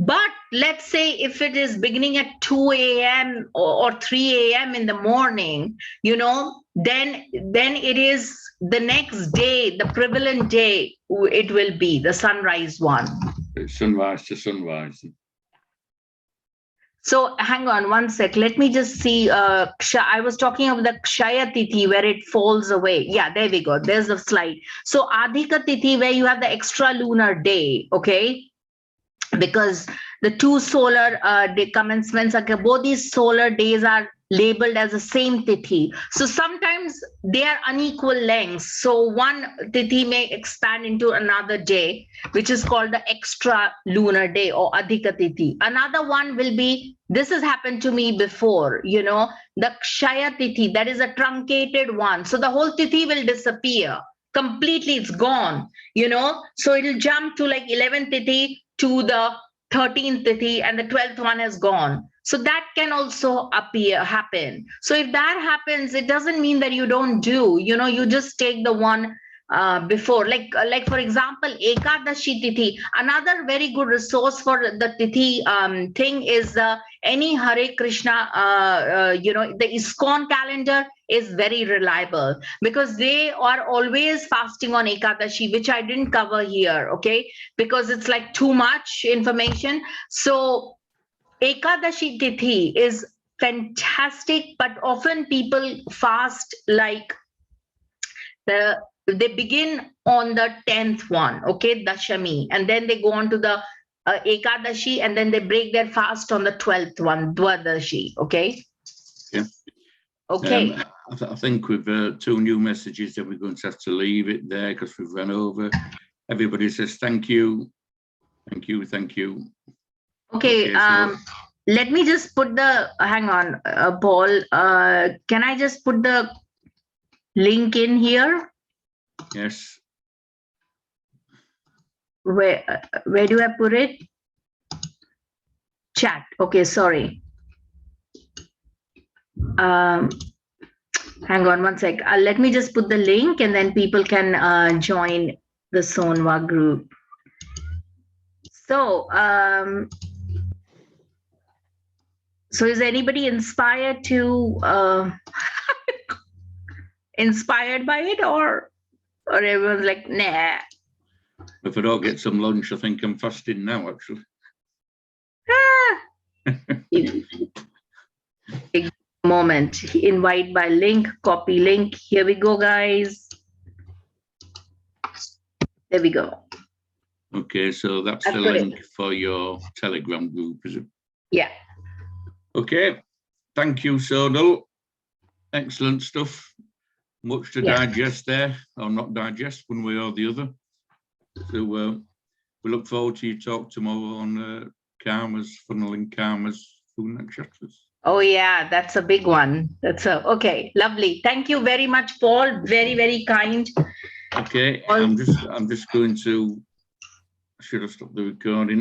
But let's say if it is beginning at 2 a.m. or 3 a.m. in the morning, then it is the next day, the prevalent day, it will be the sunrise one. Sunrise to sunrise. So hang on one sec. Let me just see. I was talking of the Kshaya Tithi where it falls away. Yeah, there we go. There's the slide. So Adhika Tithi where you have the extra lunar day. Okay. Because the two solar day commencements, both these solar days are labeled as the same tithi. So sometimes they are unequal lengths. So one tithi may expand into another day, which is called the extra lunar day or Adhika Tithi. Another one will be, this has happened to me before, the Kshaya Tithi, that is a truncated one. So the whole tithi will disappear. Completely, it's gone, So it'll jump to like 11th tithi to the 13th tithi and the 12th one has gone. So that can also happen. So if that happens, it doesn't mean that you don't do, you just take the one before, like for example, Ekadashi Tithi. Another very good resource for the Tithi thing is any Hare Krishna, the ISKCON calendar is very reliable because they are always fasting on Ekadashi, which I didn't cover here, okay, because it's like too much information. So Ekadashi Tithi is fantastic, but often people fast like they begin on the 10th one, okay, Dashami, and then they go on to the Ekadashi, and then they break their fast on the 12th one, Dwadashi, okay? Yeah. Okay. I think with 2 new messages that we're going to have to leave it there because we've run over. Everybody says thank you. Thank you. Thank you. Okay. Let me just put the, hang on, Paul. Can I just put the link in here? Yes. Where do I put it? Chat. Okay, sorry. hang on one sec. Let me just put the link and then people can join the Sonwa group. So, so is anybody inspired to inspired by it, or everyone's like, nah? If I don't get some lunch, I think I'm fasting now, actually. Big moment. Invite by link, copy link. Here we go, guys. There we go. Okay, so that's the link for your Telegram group, is it? Yeah. Okay. Thank you, Sonal. Excellent stuff. Much to digest there, or not digest, one way or the other. So we look forward to your talk tomorrow on karmas, funneling karmas through nakshatras. Oh yeah, that's a big one. Okay, lovely. Thank you very much, Paul. Very, very kind. Okay, I'm just going to, I should have stopped the recording.